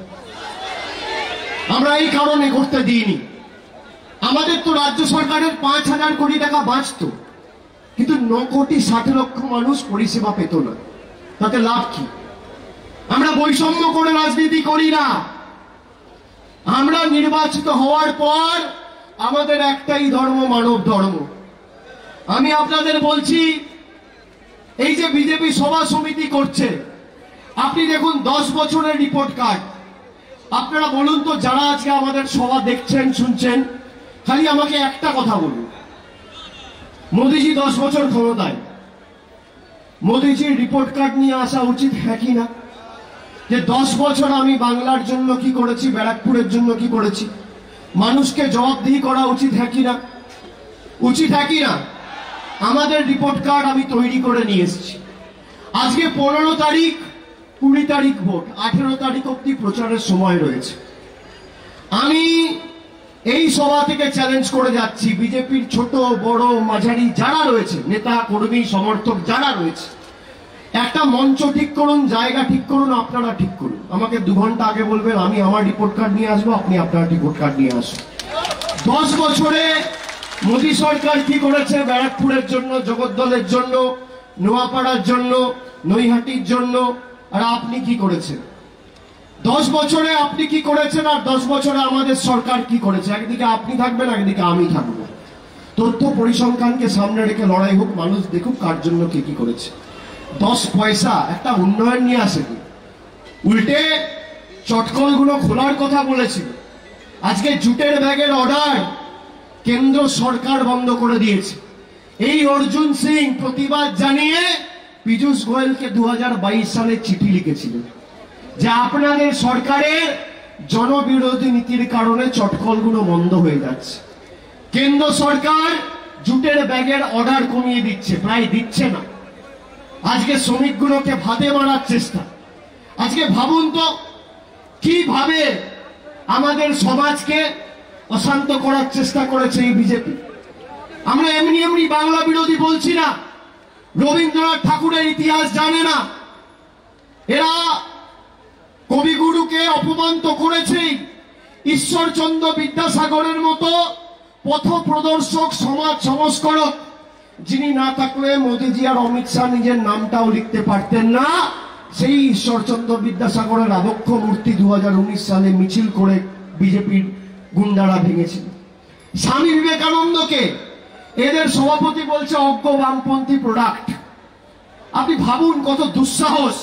আমরা এই কারণে করতে দিইনি। আমাদের তো রাজ্য সরকারের 5,000 কোটি টাকা বাঁচত, কিন্তু 9,60,00,000 মানুষ পরিষেবা পেত না। তাতে লাভ কি? আমরা বৈষম্য করে রাজনীতি করি না। আমরা নির্বাচিত হওয়ার পর আমাদের একটাই ধর্ম, মানব ধর্ম। আমি আপনাদের বলছি, এই যে বিজেপি সভা সমিতি করছে, আপনি দেখুন 10 বছরের রিপোর্ট কার্ড। আপনারা বলুন তো, যারা আজকে আমাদের সভা দেখছেন, শুনছেন, খালি আমাকে একটা কথা বলুন, মোদিজি 10 বছর ক্ষমতায়, মোদিজির রিপোর্ট কার্ড নিয়ে আসা উচিত, হ্যাঁ কি না? যে 10 বছর আমি বাংলার জন্য কি করেছি, ব্যারাকপুরের জন্য কি করেছি, মানুষকে জবাবদিহি করা উচিত, হ্যাঁ কি না? উচিত, হ্যাঁ কি না? আমাদের রিপোর্ট কার্ড আমি তৈরি করে নিয়ে এসেছি। আজকে 15 তারিখ, 20 তারিখ ভোট, 18 তারিখ অব্দি প্রচারের সময় রয়েছে। আমি এই সভা থেকে চ্যালেঞ্জ করে যাচ্ছি, বিজেপির ছোট বড় মাঝারি যারা রয়েছে, নেতা কর্মী সমর্থক যারা রয়েছে, একটা মঞ্চ ঠিক করুন, জায়গা ঠিক করুন, আপনারা ঠিক করুন। আমাকে 2 ঘন্টা আগে বলবেন, আমি আমার রিপোর্ট কার্ড নিয়ে আসবো, আপনি আপনার রিপোর্ট কার্ড নিয়ে আসুন। 10 বছরে মোদী সরকার কি করেছে ব্যারাকপুরের জন্য, জগদ্দলের জন্য, নোয়াপাড়ার জন্য, নৈহাটির জন্য, আর আপনি কি করেছেন? 10 বছরে আপনি কি করেছেন, আর 10 বছরে আমাদের সরকার কি করেছে? একদিকে আপনি থাকবেন, একদিকে আমি থাকবো। তথ্য পরিসংখ্যানকে সামনে রেখে লড়াই হোক, মানুষ দেখুক কার জন্য কে কি করেছে। 10 পয়সা একটা উন্নয়ন নিয়ে আসেনি, উল্টে চটকলগুলো খোলার কথা বলেছিল। আজকে জুটের ব্যাগের অর্ডার কেন্দ্র সরকার বন্ধ করে দিয়েছে। এই অর্জুন সিং প্রতিবাদ জানিয়ে পীযূষ গোয়েলকে 2022 সালে চিঠি লিখেছিলেন যে আপনাদের সরকারের জনবিরোধী নীতির কারণে চটকলগুলো বন্ধ হয়ে যাচ্ছে। কেন্দ্র সরকার জুটের ব্যাগের অর্ডার কমিয়ে দিচ্ছে, প্রায় দিচ্ছে না। আজকে শ্রমিকগুলোকে ভাতে মারার চেষ্টা। আজকে ভাবুন তো কিভাবে আমাদের সমাজকে অশান্ত করার চেষ্টা করেছে এই বিজেপি। আমরা এমনি এমনি বাংলা বিরোধী বলছি না, রবীন্দ্রনাথ ঠাকুরের ইতিহাস জানে না। এরা কবিগুরুকে অপমান তো করেছেই, ঈশ্বরচন্দ্র বিদ্যাসাগরের মতো পথপ্রদর্শক, সমাজ সংস্কারক যিনি না থাকলে মোদিজি আর অমিত শাহ নিজের নামটাও লিখতে পারতেন না, সেই ঈশ্বরচন্দ্র বিদ্যাসাগরের আবক্ষ মূর্তি 2019 সালে মিছিল করে বিজেপির গুন্ডারা ভেঙেছিল। স্বামী বিবেকানন্দকে এদের সভাপতি বলছে অজ্ঞ বামপন্থী প্রোডাক্ট। আপনি ভাবুন কত দুঃসাহস,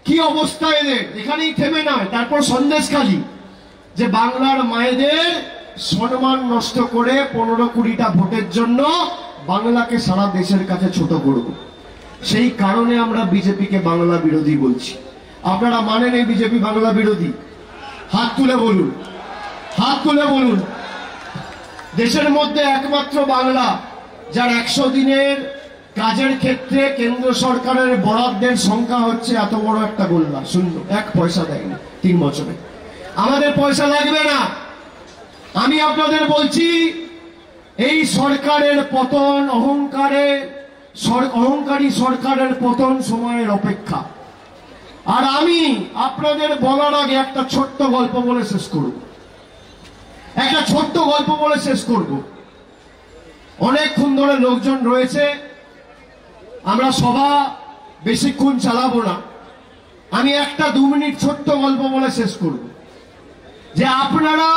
কি অবস্থা এদের। এখানেই থেমে নয়, তারপর সন্দেশখালী যে বাংলার মায়েদের সম্মান নষ্ট করে 15-20টা ভোটের জন্য বাংলাকে সারা দেশের কাছে ছোট করব। সেই কারণে আমরা বিজেপিকে বাংলা বিরোধী বলছি। আপনারা মানেন এই বিজেপি বাংলা বিরোধী? হাত তুলে বলুন, হাত তুলে বলুন। দেশের মধ্যে একমাত্র বাংলা যার 100 দিনের কাজের ক্ষেত্রে কেন্দ্র সরকারের বরাদ্দের সংখ্যা হচ্ছে এত বড় একটা গোল্লা, শূন্য, 1 পয়সা দেয়নি 3 বছরে। আমাদের পয়সা লাগবে না। আমি আপনাদের বলছি এই সরকারের পতন, অহংকারী সরকারের পতন সময়ের অপেক্ষা। আর আমি আপনাদের বলার আগে একটা ছোট্ট গল্প বলে শেষ করব, একটা ছোট্ট গল্প বলে শেষ করব। অনেকক্ষণ ধরে লোকজন রয়েছে, আমরা সভা বেশিক্ষণ চালাবো না। আমি একটা 2 মিনিট ছোট্ট গল্প বলে শেষ করব যে আপনারা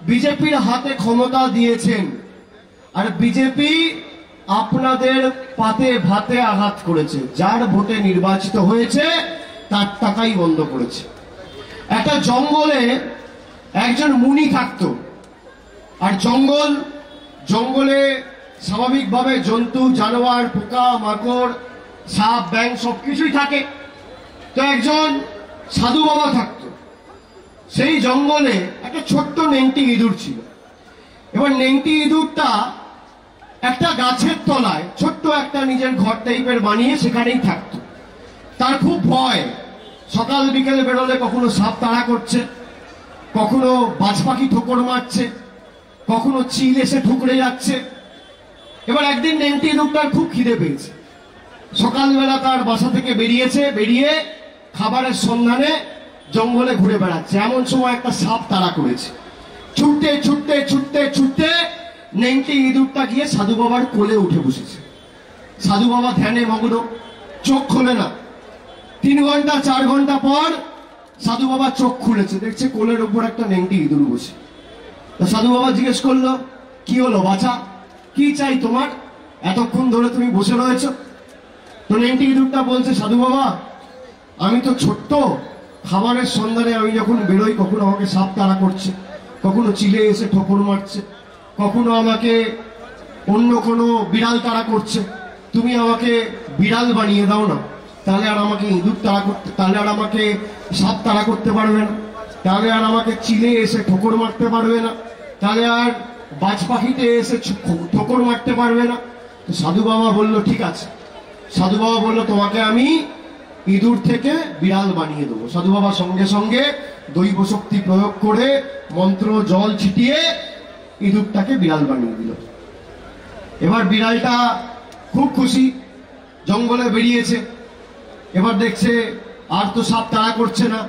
বিজেপির হাতে ক্ষমতা দিয়েছেন আর বিজেপি আপনাদের পাতে ভাতে আঘাত করেছে। যার ভোটে নির্বাচিত হয়েছে তার টাকাই বন্ধ করেছে। একটা জঙ্গলে একজন মুনি থাকতো, আর জঙ্গলে স্বাভাবিকভাবে জন্তু, জানোয়ার, পোকা মাকড়, সাপ, ব্যাঙ সবকিছুই থাকে। তো একজন সাধু বাবা থাকতো। সেই জঙ্গলে একটা ছোট্ট নেংটি ইঁদুর ছিল। এবার নেংটি ইঁদুরটা একটা গাছের তলায় ছোট্ট একটা নিজের ঘর টাইপের বানিয়ে সেখানেই থাকতো। তার খুব ভয়, সকাল বিকেলে বেরোলে কখনো সাপ তাড়া করছে, কখনো বাজ পাখি ঠোকর মারছে, কখনো চিল এসে ঠুকরে যাচ্ছে। এবার একদিন নেংটি ইঁদুরটার খুব খিদে পেয়েছে। সকালবেলা তার বাসা থেকে বেরিয়ে খাবারের সন্ধানে জঙ্গলে ঘুরে বেড়াচ্ছে। এমন সময় একটা সাপ তাড়া করেছে। ছুটতে ছুটতে ছুটতে ছুটতে নেংটি ইঁদুরটা গিয়ে সাধু বাবার কোলে উঠে বসেছে। সাধু বাবা ধ্যানে মগ্ন, চোখ খোলে না। 3 ঘন্টা 4 ঘন্টা পর সাধু বাবা চোখ খুলেছে, দেখছে কোলের উপর একটা নেংটি ইঁদুর বসে। সাধু বাবা জিজ্ঞেস করলো, কি হলো বাছা, কি চাই তোমার? এতক্ষণ ধরে তুমি বসে রয়েছ। তো নেংটি ইঁদুরটা বলছে, সাধু বাবা আমি তো ছোট্ট, খাবারের সন্ধানে আমি যখন বেরোই কখনো আমাকে সাপ তাড়া করছে, কখনো চিলে এসে ঠোকর মারছে, কখনো আমাকে অন্য কোনো বিড়াল তাড়া করছে। তুমি আমাকে বিড়াল বানিয়ে দাও না, তাহলে আর আমাকে ইঁদুর তাড়া করতে, তাহলে আর আমাকে সাপ তাড়া করতে পারবে না, তাহলে আর আমাকে চিলে এসে ঠোকর মারতে পারবে না, তাহলে আর বাজ পাখিতে এসে ঠোকর মারতে পারবে না। তো সাধু বাবা বলল ঠিক আছে। সাধু বাবা বলল তোমাকে আমি ইঁদুর থেকে বিড়াল বানিয়ে দেবো। সাধু বাবা সঙ্গে সঙ্গে দৈব শক্তি প্রয়োগ করে মন্ত্র জল ছিটিয়ে ইঁদুরটাকে বিড়াল বানিয়ে দিল। এবার বিড়ালটা খুব খুশি, জঙ্গলে বেরিয়েছে। এবার দেখছে আর তো সাপ তাড়া করছে না,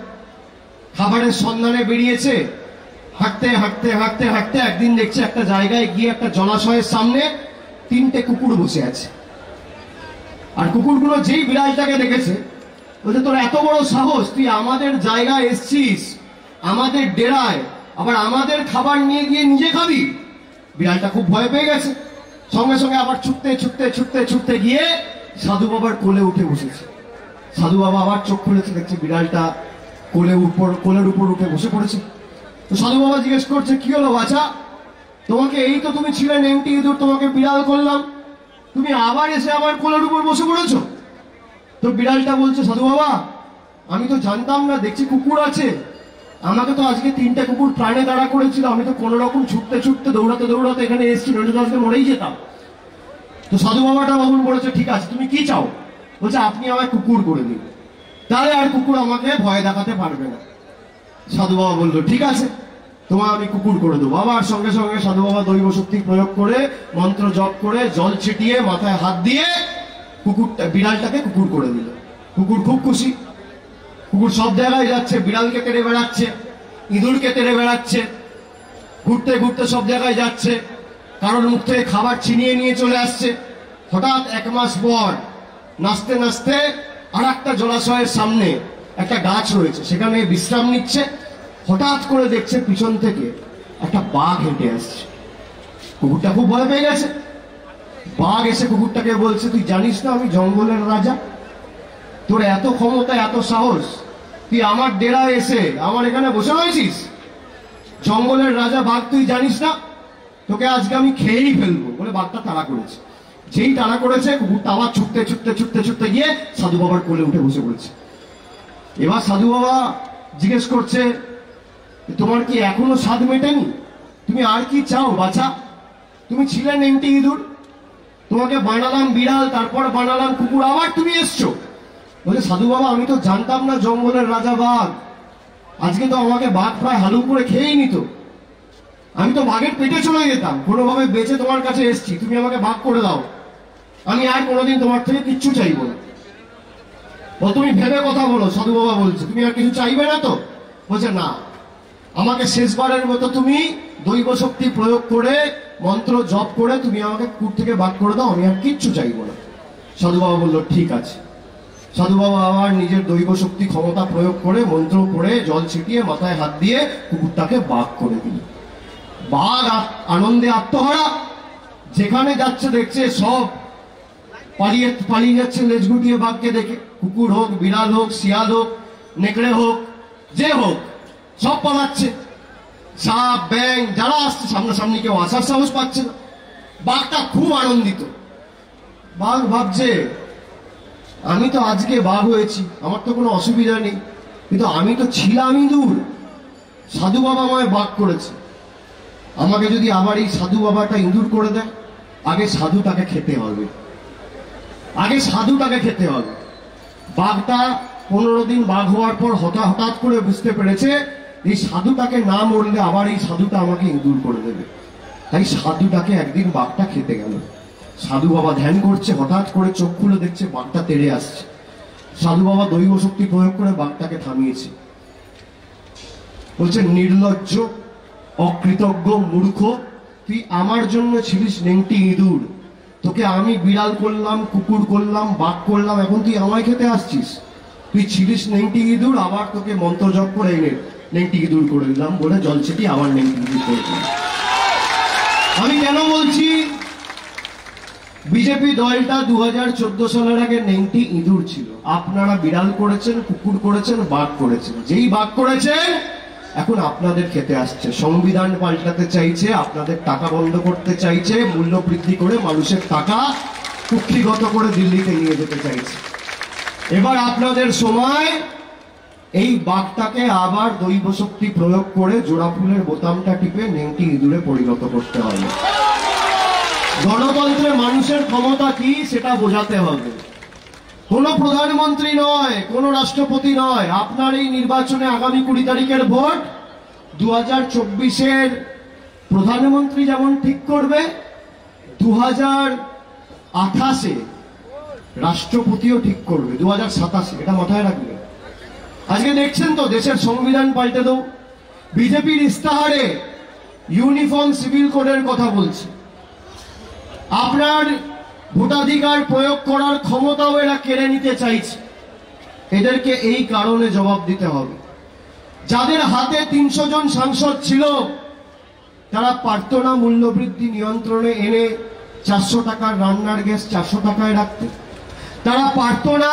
খাবারের সন্ধানে বেরিয়েছে। হাঁটতে হাঁটতে হাঁটতে হাঁটতে একদিন দেখছে একটা জায়গায় গিয়ে একটা জলাশয়ের সামনে 3টে কুকুর বসে আছে। আর কুকুরগুলো যেই বিড়ালটাকে দেখেছে বলছে, তোর এত বড় সাহস, তুই আমাদের জায়গায় এসছিস, আমাদের ডেরায়, আবার আমাদের খাবার নিয়ে গিয়ে নিজে খাবি? বিড়ালটা খুব ভয় পেয়ে গেছে, সঙ্গে সঙ্গে আবার ছুটতে ছুটতে ছুটতে ছুটতে গিয়ে সাধু বাবার কোলে উঠে বসেছে। সাধু বাবা আবার চোখ খুলেছে, দেখছে বিড়ালটা কোলের উপর উঠে বসে পড়েছে। তো সাধু বাবা জিজ্ঞেস করছে, কি হলো বাছা, তোমাকে এই তো তুমি ছিলে নেংটি ইঁদুর, তোমাকে বিড়াল করলাম, তুমি আবার এসে আমার কোলের উপর বসে পড়েছো? তো বিড়ালটা বলছে, সাধু বাবা আমি তো জানতাম না, দেখছি কুকুর আছে, আমাকে তো আজকে 3টে কুকুর প্রাণে দাঁড়া করেছিল, আমি তো কোনো রকম ছুটতে ছুটতে দৌড়াতে দৌড়াতে এখানে এসেছি, নইলে তো আজকে মরেই যেতাম। তো সাধু বাবাটা বাবুন বলেছে, ঠিক আছে তুমি কি চাও? বলছে, আপনি আমায় কুকুর করে দিন, তাহলে আর কুকুর আমাকে ভয় দেখাতে পারবে না। সাধু বাবা বললো, ঠিক আছে তোমার আমি কুকুর করে দেবো। আবার সঙ্গে সঙ্গে সাধু বাবা দৈব শক্তি প্রয়োগ করে মন্ত্র জপ করে জল ছিটিয়ে মাথায় হাত দিয়ে বিড়ালটাকে কুকুর করে দিল। কুকুর খুব খুশি, কুকুর সব জায়গায় যাচ্ছে, বিড়ালকে তেড়ে বেড়াচ্ছে, ইঁদুরকে তেড়ে বেড়াচ্ছে, ঘুরতে ঘুরতে সব জায়গায় যাচ্ছে, কারোর মুখ থেকে খাবার ছিনিয়ে নিয়ে চলে আসছে। হঠাৎ 1 মাস পর নাচতে নাচতে আর একটা জলাশয়ের সামনে একটা গাছ রয়েছে, সেখানে বিশ্রাম নিচ্ছে। হঠাৎ করে দেখছে পিছন থেকে একটা বাঘ হেঁটে আসছে। কুকুরটা খুব ভয় পেয়ে গেছে। বাঘ এসে কুকুরটাকে বলছে, তুই জানিস না আমি জঙ্গলের রাজা, তোর এত ক্ষমতা এত সাহস, তুই আমার ডেরায় এসে আমার এখানে বসে রয়েছিস? জঙ্গলের রাজা বাঘ তুই জানিস না, তোকে আজকে আমি খেয়েই ফেলবো বলে বাঘটা তাড়া করেছে। যেই তাড়া করেছে কুকুরটা আবার ছুটতে ছুটতে ছুটতে ছুটতে গিয়ে সাধু বাবার কোলে উঠে বসে পড়েছে। এবার সাধু বাবা জিজ্ঞেস করছে, তোমার কি এখনো স্বাদ মেটেনি? তুমি আর কি চাও বাছা? তুমি ছিলে নেংটি ইঁদুর, তোমাকে বানালাম বিড়াল, তারপর বানালাম কুকুর, আবার তুমি এসছো? বলে, সাধু বাবা আমি তো জানতাম না জঙ্গলের রাজা বাঘ, আজকে তো আমাকে বাঘ প্রায় হালুম করে খেয়েই নিত, আমি তো বাঘের পেটে চলে যেতাম, কোনোভাবে বেঁচে তোমার কাছে এসছি, তুমি আমাকে বাঘ করে দাও, আমি আর কোনোদিন তোমার থেকে কিচ্ছু চাইবো না। বল, তুমি ভেবে কথা বলো। সাধু বাবা বলছে, তুমি আর কিছু চাইবে না তো? বলছে, না, আমাকে শেষবারের মতো তুমি দৈব শক্তি প্রয়োগ করে মন্ত্র জপ করে তুমি আমাকে কুকুর থেকে বাঘ করে দাও, আমি আর কিচ্ছু চাইবো না। সাধু বাবা বললো, ঠিক আছে। সাধু বাবা আবার নিজের দৈব শক্তি ক্ষমতা প্রয়োগ করে মন্ত্র পড়ে জল ছিটিয়ে মাথায় হাত দিয়ে কুকুরটাকে বাঘ করে দিল। বাঘ আনন্দে আত্মহারা, যেখানে যাচ্ছে দেখছে সব পালিয়ে যাচ্ছে লেজ গুটিয়ে বাঘকে দেখে। কুকুর হোক, বিড়াল হোক, শিয়াল হোক, নেকড়ে হোক, যে হোক, সব পালাচ্ছে। সাপ ব্যাঙ যারা আসছে সামনাসামনি কেউ আসার সাহস পাচ্ছে না। বাঘটা খুব আনন্দিত। বাঘ ভাবছে, আমি তো আজকে বাঘ হয়েছি, আমার তো কোনো অসুবিধা নেই, কিন্তু আমি তো ছিলাম ইঁদুর, সাধু বাবা আমায় বাঘ করেছে, আমাকে যদি আবার এই সাধু বাবাটা ইঁদুর করে দেয়, আগে সাধুটাকে খেতে হবে, আগে সাধুটাকে খেতে হবে। বাঘটা 15 দিন বাঘ হওয়ার পর হঠাৎ করে বুঝতে পেরেছে এই সাধুটাকে না মরলে আবার এই সাধুটা আমাকে ইঁদুর করে দেবে। তাই সাধুটাকে একদিন বাঘটা খেতে গেল। সাধু বাবা ধ্যান করছে, হঠাৎ করে চোখ খুলে দেখছে বাঘটা তেড়ে আসছে। সাধু বাবা দৈব শক্তি প্রয়োগ করে বাঘটাকে থামিয়েছে। বলছে, নির্লজ্জ, অকৃতজ্ঞ, মূর্খ, তুই আমার জন্য ছিলিস নেংটি ইঁদুর, তোকে আমি বিড়াল করলাম, কুকুর করলাম, বাঘ করলাম, এখন তুই আমায় খেতে আসছিস? তুই ছিলিস নেংটি ইঁদুর, আবার তোকে মন্ত্র জপ করে এনে নেংটি ইঁদুর করে দিলাম বলে জল ছিটি আবার নেংটি ইঁদুর করে দিলাম। আমি কেন বলছি, বিজেপি দলটা 2014 সালের আগে নেংটি ইঁদুর ছিল, আপনারা বিড়াল করেছেন, কুকুর করেছেন, বাঘ করেছেন। যেই বাঘ করেছেন এখন আপনাদের খেতে আসছে। সংবিধান পাল্টাতে চাইছে, আপনাদের টাকা বন্ধ করতে চাইছে, মূল্য বৃদ্ধি করে মানুষের টাকা কুক্ষিগত করে দিল্লিতে নিয়ে যেতে চাইছে। এবার আপনাদের সময় এই বাঘটাকে আবার দৈব শক্তি প্রয়োগ করে জোড়া ফুলের বোতামটা টিপে নেংটি ইঁদুরে পরিণত করতে হবে। গণতন্ত্রে মানুষের ক্ষমতা কি সেটা বোঝাতে হবে। কোন প্রধানমন্ত্রী নয়, কোন রাষ্ট্রপতি নয়, আপনার এই নির্বাচনে আগামী 20 তারিখের ভোট 2024-এর প্রধানমন্ত্রী যেমন ঠিক করবে, 2028-এ রাষ্ট্রপতিও ঠিক করবে, 2027-এ, এটা মাথায় রাখবে। আজকে দেখছেন তো দেশের সংবিধান পাল্টে দাও, বিজেপির ইস্তাহারে ইউনিফর্ম সিভিল কোডের কথা বলছে। আপনার ভোটাধিকার প্রয়োগ করার ক্ষমতাও এরা কেড়ে নিতে চাইছে। এদেরকে এই কারণে জবাব দিতে হবে। যাদের হাতে 300 জন সাংসদ ছিল, তারা পারত না মূল্যবৃদ্ধি নিয়ন্ত্রণে এনে 400 টাকার রান্নার গ্যাস 400 টাকায় রাখতে? তারা পারত না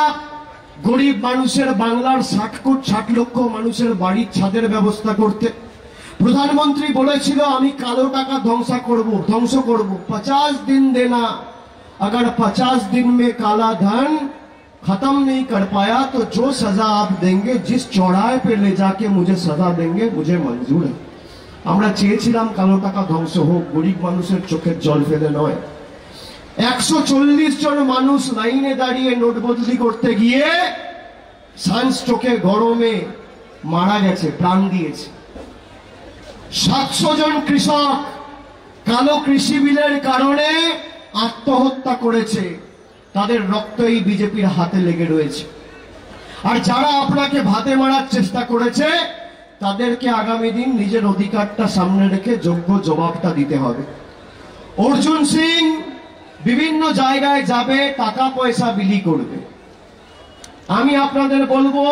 গরিব মানুষের, বাংলার 60 লক্ষ মানুষের বাড়ির ছাদের ব্যবস্থা করতে? প্রধানমন্ত্রী বলেছিল আমি কালো টাকা ধ্বংস করব 50 दिन देना, अगर 50 दिन में काला धन खत्म नहीं कर पाया तो जो सजा आप देंगे, जिस चौराहे पे ले जाके मुझे सजा देंगे, मुझे मंजूर है। আমরা চেয়েছিলাম কালো টাকা ধ্বংস হোক, গরিব মানুষের চোখের জল ফেলে নয়। 140 জন মানুষ লাইনে দাঁড়িয়ে নোট বদলি করতে গিয়ে সানস্ট্রোকে গরমে মারা গেছে, প্রাণ দিয়েছে। 700 জন কৃষক কালো কৃষি বিলের কারণে আত্মহত্যা করেছে, তাদের রক্ত এই বিজেপির হাতে লেগে রয়েছে। আর যারা আপনাকে ভাতে মারার চেষ্টা করেছে তাদেরকে আগামী দিন নিজের অধিকারটা সামনে রেখে যোগ্য জবাবটা দিতে হবে। অর্জুন সিং বিভিন্ন জায়গায় যাবে, টাকা পয়সা বিলি করবে। আমি আপনাদের বলবো,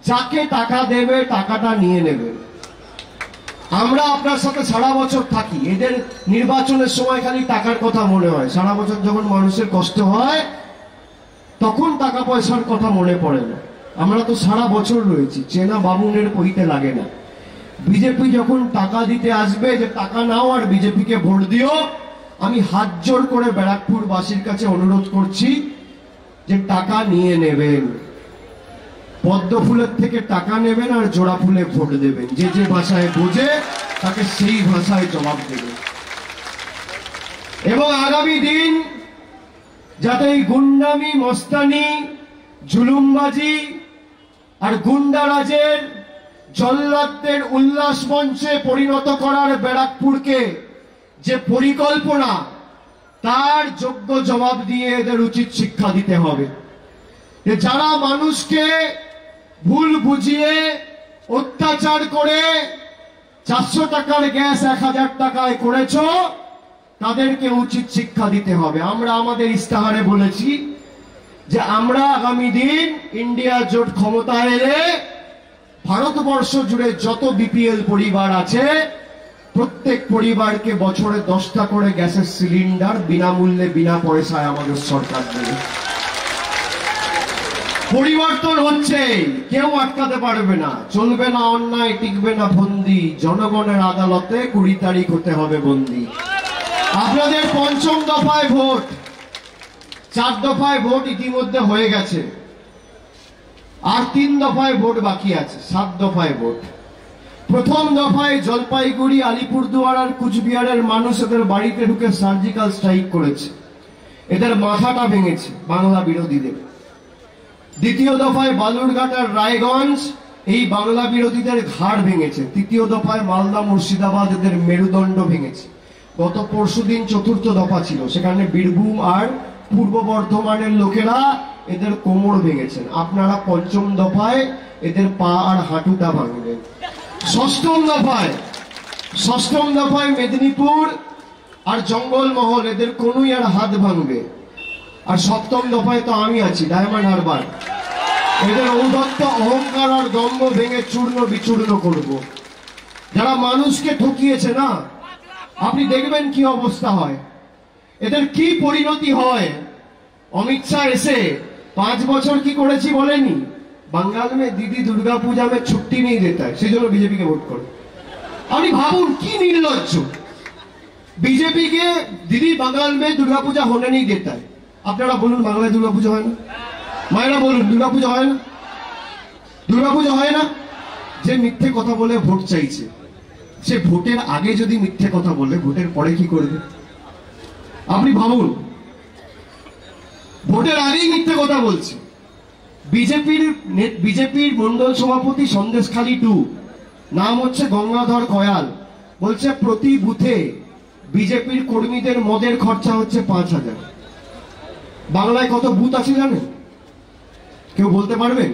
যাকে টাকা দেবে টাকাটা নিয়ে নেবে। আমরা আপনার সাথে সারা বছর থাকি, এদের নির্বাচনের সময় খালি টাকার কথা মনে হয়, সারা বছর যখন মানুষের কষ্ট হয় তখন টাকা পয়সার কথা মনে পড়ে না। আমরা তো সারা বছর রয়েছি, চেনা বামুনের পইতে লাগে না। বিজেপি যখন টাকা দিতে আসবে, যে টাকা নাও আর বিজেপিকে ভোট দিও, আমি হাত জোড় করে ব্যারাকপুর বাসীর কাছে অনুরোধ করছি যে টাকা নিয়ে নেবেন, পদ্ম ফুলের থেকে টাকা নেবেন আর জোড়া ফুলে ভোট দেবেন। যে যে ভাষায় বোঝে তাকে সেই ভাষায় জবাব দেবেন। এবং আগামী দিন যাতে এই গুন্ডামি, মস্তানি, জুলুমবাজি আর গুন্ডারাজের জল্লাদদের উল্লাস মঞ্চে পরিণত করার ব্যারাকপুরকে যে পরিকল্পনা, তার যোগ্য জবাব দিয়ে এদের উচিত শিক্ষা দিতে হবে। যে যারা মানুষকে ভুল বুঝিয়ে অত্যাচার করে 400 টাকার গ্যাস 1000 টাকায় করেছ, তাদেরকে উচিত শিক্ষা দিতে হবে। আমরা আমাদের ইস্তাহারে বলেছি যে আমরা আগামী দিন ইন্ডিয়া জোট ক্ষমতায় এলে ভারতবর্ষ জুড়ে যত বিপিএল পরিবার আছে প্রত্যেক পরিবারকে বছরে 10টা করে গ্যাসের সিলিন্ডার বিনামূল্যে, বিনা পয়সায় আমাদের সরকার দেবে। পরিবর্তন হচ্ছে, কেউ আটকাতে পারবে না। চলবে না অন্যায়, টিকবে না ফন্দি, জনগণের আদালতে 20 তারিখ হতে হবে বন্দী। আপনাদের 5ম দফায় ভোট, 4 দফায় ভোট ইতিমধ্যে হয়ে গেছে, আর 3 দফায় ভোট বাকি আছে, 7 দফায় ভোট। প্রথম দফায় জলপাইগুড়ি, আলিপুরদুয়ার আর কুচবিহারের মানুষ এদের বাড়িতে ঢুকে সার্জিক্যাল স্ট্রাইক করেছে, এদের মাথাটা ভেঙেছে বাংলা বিরোধীদের। দ্বিতীয় দফায় বালুরঘাট আর রায়গঞ্জ এই বাংলা বিরোধীদের ঘাড় ভেঙেছে। তৃতীয় দফায় মালদা, মুর্শিদাবাদ এদের মেরুদণ্ড ভেঙেছে। গত পরশুদিন 4র্থ দফা ছিল, সেখানে বীরভূম আর পূর্ব বর্ধমানের লোকেরা এদের কোমর ভেঙেছেন। আপনারা 5ম দফায় এদের পা আর হাঁটুটা ভাঙবেন। 6ম দফায় মেদিনীপুর আর জঙ্গলমহল এদের কোনুই আর হাত ভাঙবে। আর 7ম দফায় তো আমি আছি, ডায়মন্ড হারবার, এদের ঔদ্ধত্য, অহংকার আর দম্ভ ভেঙে চূর্ণ বিচূর্ণ করব। যারা মানুষকে ঠকিয়েছে না, আপনি দেখবেন কি অবস্থা হয়, এদের কি পরিণতি হয়। অমিত শাহ এসে 5 বছর কি করেছি বলেনি, বাঙ্গাল মে দিদি দুর্গা পূজা মে ছুट्टी नहीं देता है, সেই জন্য বিজেপিকে ভোট করে। আপনি ভাবুন কি নির্লজ্জ, বিজেপিকে দিদি বাঙ্গাল মে দুর্গা পূজা होने नहीं देता है। আপনারা বলুন বাংলায় দুর্গা পূজা হয় না? মায়েরা বলুন দুর্গা পূজা হয় না? দুর্গা পূজা হয় না? যে মিথ্যে কথা বলে ভোট চাইছে, সে ভোটের আগে যদি মিথ্যে কথা বলে, ভোটের পরে কি করবে? আপনি ভাবুন, ভোটের আগেই মিথ্যে কথা বলছে। বিজেপির মন্ডল সভাপতি সন্দেশখালী 2, নাম হচ্ছে গঙ্গাধর কয়াল, বলছে প্রতি বুথে বিজেপির কর্মীদের মদের খরচা হচ্ছে 5000। বাংলায় কত বুথ আছে জানেন? কেউ বলতে পারবেন?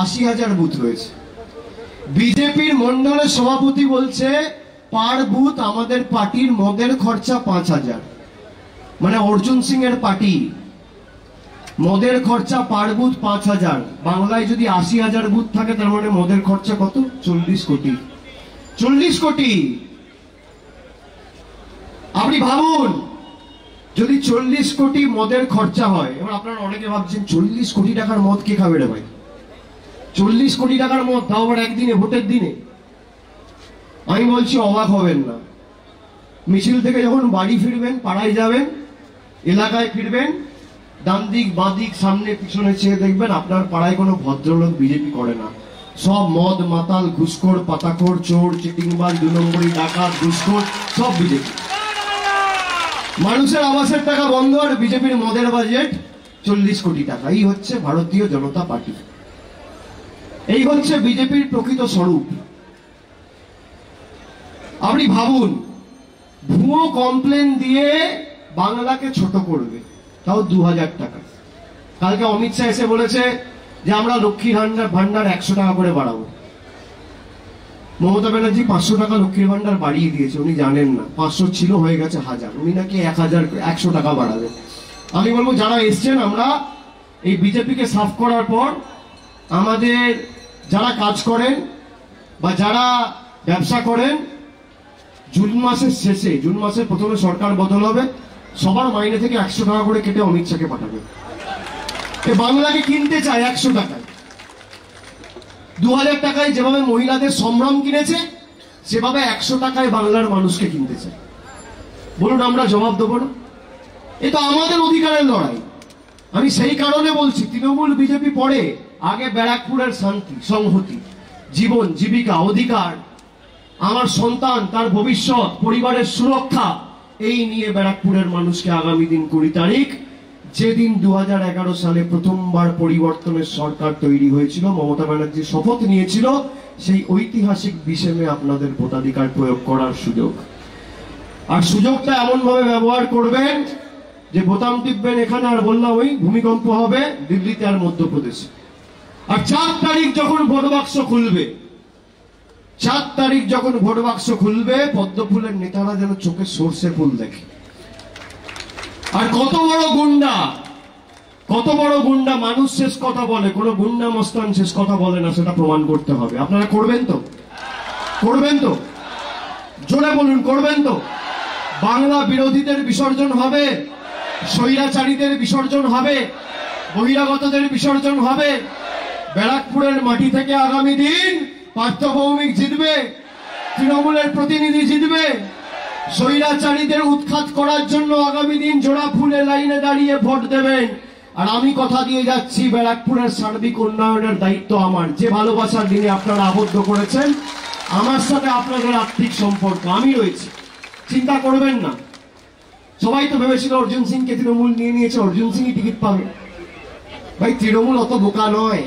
80,000 বুথ রয়েছে। বিজেপির মন্ডলের সভাপতি বলছে পার বুথ আমাদের পার্টির মদের খরচা 5000। মানে অর্জুন সিং এর পার্টি মদের খরচা পার বুথ 5000। বাংলায় যদি 80,000 বুথ থাকে, তার মানে মদের খরচা কত? 40 কোটি। 40 কোটি। আপনি ভাবুন, যদি 40 কোটি মদের খরচা হয়, এবার আপনারা অনেকে ভাবছেন 40 কোটি টাকার মদ কে খাবে রে ভাই? 40 কোটি টাকার মদ, তাও আবার একদিনে, ভোটের দিনে। আমি বলছি অবাক হবেন না। মিছিল থেকে যখন বাড়ি ফিরবেন, পাড়ায় যাবেন, এলাকায় ফিরবেন, ডান দিক বাঁ দিক সামনে পিছনে চেয়ে দেখবেন আপনার পাড়ায় কোনো ভদ্রলোক বিজেপি করে না। সব মদ মাতাল, ঘুষখোর, পাতাখোর, চোর, চিটিংবাজ, 2 নম্বরই ডাকাত, ঘুষখোর, সব বিজেপি। মানুষের আবাসের টাকা বন্ধ আর বিজেপির মদের বাজেট 40 কোটি টাকা। এই হচ্ছে ভারতীয় জনতা পার্টি, এই হচ্ছে বিজেপির প্রকৃত স্বরূপ। আপনি ভাবুন, ভুয়ো কমপ্লেন দিয়ে বাংলাকে ছোট করবে, তাও 2000 টাকা। কালকে অমিত শাহ এসে বলেছে যে আমরা লক্ষ্মীর ভান্ডার 100 টাকা করে বাড়াবো। মমতা ব্যানার্জি 500 টাকা লক্ষ্মীর ভান্ডার বাড়িয়ে দিয়েছে, উনি জানেন না 500 ছিল, হয়ে গেছে 1000। উনি নাকি 100 টাকা বাড়াবে। আমি বলবো যারা এসছেন, আমরা এই বিজেপিকে সাফ করার পর আমাদের যারা কাজ করেন বা যারা ব্যবসা করেন, জুন মাসের শেষে, জুন মাসের প্রথমে সরকার বদল হবে, সবার মাইনে থেকে 100 টাকা করে কেটে অমিত শাহকে পাঠাবে। বাংলাকে কিনতে চায় 100 টাকায়। 2000 টাকায় যেভাবে মহিলাদের সম্ভ্রম কিনেছে, সেভাবে 100 টাকায় বাংলার মানুষকে কিনতে চায়। বলুন, আমরা জবাব দেবো না? এটা আমাদের অধিকারের লড়াই। আমি সেই কারণে বলছি, তৃণমূল বিজেপি পরে, আগে ব্যারাকপুরের শান্তি, সংহতি, জীবন, জীবিকা, অধিকার, আমার সন্তান, তার ভবিষ্যৎ, পরিবারের সুরক্ষা, এই নিয়ে ব্যারাকপুরের মানুষকে আগামী দিন 20 তারিখ, যেদিন 2011 সালে প্রথমবার পরিবর্তনের সরকার তৈরি হয়েছিল, মমতা ব্যানার্জি শপথ নিয়েছিল, সেই ঐতিহাসিক বিশেমে আপনাদের ভোটাধিকার প্রয়োগ করার সুযোগ। আর সুযোগটা এমন ভাবে ব্যবহার করবেন যে বোতাম টিপবেন এখানে, আর বললাম ওই ভূমিকম্প হবে দিল্লিতে আর মধ্যপ্রদেশে। আর 4 তারিখ যখন ভোট বাক্স খুলবে, 4 তারিখ যখন ভোট বাক্স খুলবে, পদ্মফুলের নেতারা যেন চোখে সর্ষে ফুল দেখে। আর কত বড় গুন্ডা, কত বড় গুন্ডা মানুষ শেষ কথা বলে, কোন গুন্ডা মস্তান শেষ কথা বলে না, সেটা প্রমাণ করতে হবে। আপনারা করবেন তো? করবেন তো? জোরে বলুন, করবেন তো? বাংলা বিরোধীদের বিসর্জন হবে, স্বৈরাচারীদের বিসর্জন হবে, বহিরাগতদের বিসর্জন হবে। ব্যারাকপুরের মাটি থেকে আগামী দিন পার্থ ভৌমিক জিতবে, তৃণমূলের প্রতিনিধি জিতবে। স্বৈরাচারীদের উৎখাত করার জন্য আগামী দিন জোড়া ফুলে লাইনে দাঁড়িয়ে ভোট দেবেন। আর আমি কথা দিয়ে যাচ্ছি, ব্যারাকপুরের সার্বিক উন্নয়নের দায়িত্ব আমার। যে ভালোবাসার দিনে আপনারা আবদ্ধ করেছেন, আমার সাথে আপনাদের আর্থিক সম্পর্ক, আমি রয়েছি, চিন্তা করবেন না। সবাই তো ভেবেছিল অর্জুন সিংকে তৃণমূল নিয়ে নিয়েছে, অর্জুন সিংই টিকিট পাবে। ভাই, তৃণমূল অত বোকা নয়।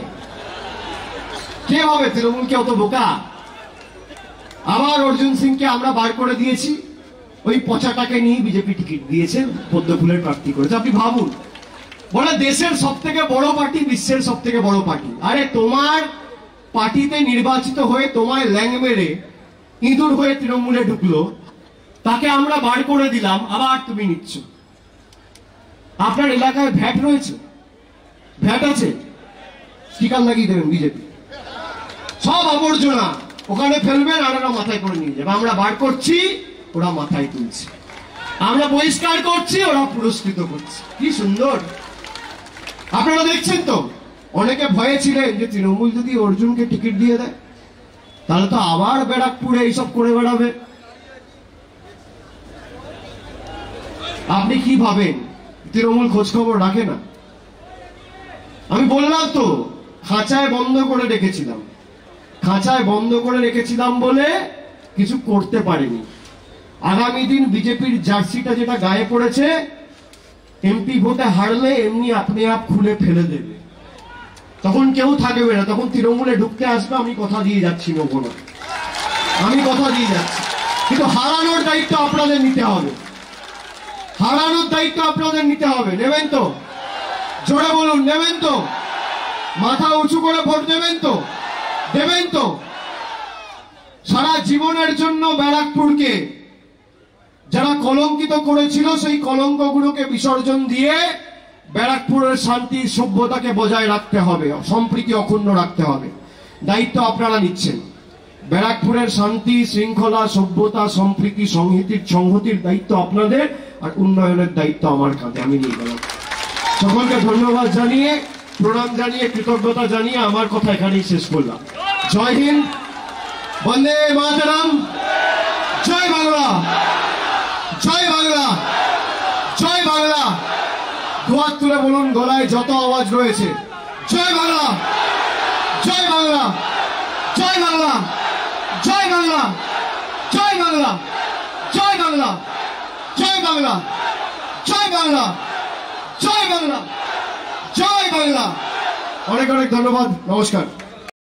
কে হবে তৃণমূলকে অত বোকা? আবার অর্জুন সিংকে আমরা বার করে দিয়েছি, ওই পচাটাকে নিয়ে বিজেপি টিকিট দিয়েছে, পদ্মফুলের প্রার্থী করেছে। আপনি ভাবুন, বলে দেশের সব থেকে বড় পার্টি, বিশ্বের সব থেকে বড় পার্টি। আরে তোমার পার্টিতে নির্বাচিত হয়ে তোমায় ল্যাং মেরে ইঁদুর হয়ে তৃণমূলে ঢুকলো, তাকে আমরা বার করে দিলাম, আবার তুমি নিচ্ছ। আপনার এলাকায় ভ্যাট রয়েছে, ভ্যাট আছে, স্টিকার লাগিয়ে দেবেন বিজেপি। সব আবর্জনা ওখানে ফেলবেন, আর ওরা মাথায় করে নিয়ে যাবে। আমরা বার করছি, ওরা মাথায় তুলছে। আমরা বহিষ্কার করছি, ওরা পুরস্কৃত করছে। কি সুন্দর! আপনারা দেখছেন তো? অনেকে ভয়ে ছিলেন যে তৃণমূল যদি অর্জুনকে টিকিট দিয়ে দেয়, তাহলে তো আবার ব্যারাকপুরে এইসব করে বেড়াবে। আপনি কি ভাবেন তৃণমূল খোঁজ খবর রাখে না? আমি বললাম তো, খাঁচায় বন্ধ করে রেখেছিলাম, খাঁচায় বন্ধ করে রেখেছিলাম বলে কিছু করতে পারেনি। আগামী দিন বিজেপির জার্সিটা যেটা গায়ে পড়েছে, এমপি ভোটে হারলে এমনি আপনি আপ খুলে ফেলে দেবে, তখন কেউ থাকবে না, তখন তৃণমূলে ঢুকতে আসবে। আমি কথা দিয়ে যাচ্ছি, নেবো না, আমি কথা দিয়ে যাচ্ছি। কিন্তু হারানোর দায়িত্ব আপনাদের নিতে হবে, হারানোর দায়িত্ব আপনাদের নিতে হবে। নেবেন তো? জোরে বলুন, নেবেন তো? মাথা উঁচু করে ভোট দেবেন তো? দেবেন তো? সারা জীবনের জন্য ব্যারাকপুরকে যারা কলঙ্কিত করেছিল, সেই কলঙ্কগুলোকে বিসর্জন দিয়ে ব্যারাকপুরের শান্তি, সভ্যতাকে বজায় রাখতে হবে, সম্প্রীতি অক্ষুণ্ণ রাখতে হবে। দায়িত্ব আপনারা নিচ্ছেন। ব্যারাকপুরের শান্তি শৃঙ্খলা সভ্যতা সম্প্রীতি সংহতির দায়িত্ব আপনাদের, আর উন্নয়নের দায়িত্ব আমার কাঁধে, আমি নিয়ে গেলাম। সকলকে ধন্যবাদ জানিয়ে, প্রণাম জানিয়ে, কৃতজ্ঞতা জানিয়ে আমার কথা এখানেই শেষ করলাম। জয় হিন্দ, বন্দে মাতরম, জয় বাংলা, জয় বাংলা, জয় বাংলা। দুহাত তুলে বলুন, গলায় যত আওয়াজ রয়েছে, জয় বাংলা, জয় বাংলা, জয় বাংলা, জয় বাংলা, জয় বাংলা, জয় বাংলা, জয় বাংলা, জয় বাংলা, জয় বাংলা, জয় বাংলা। অনেক অনেক ধন্যবাদ, নমস্কার।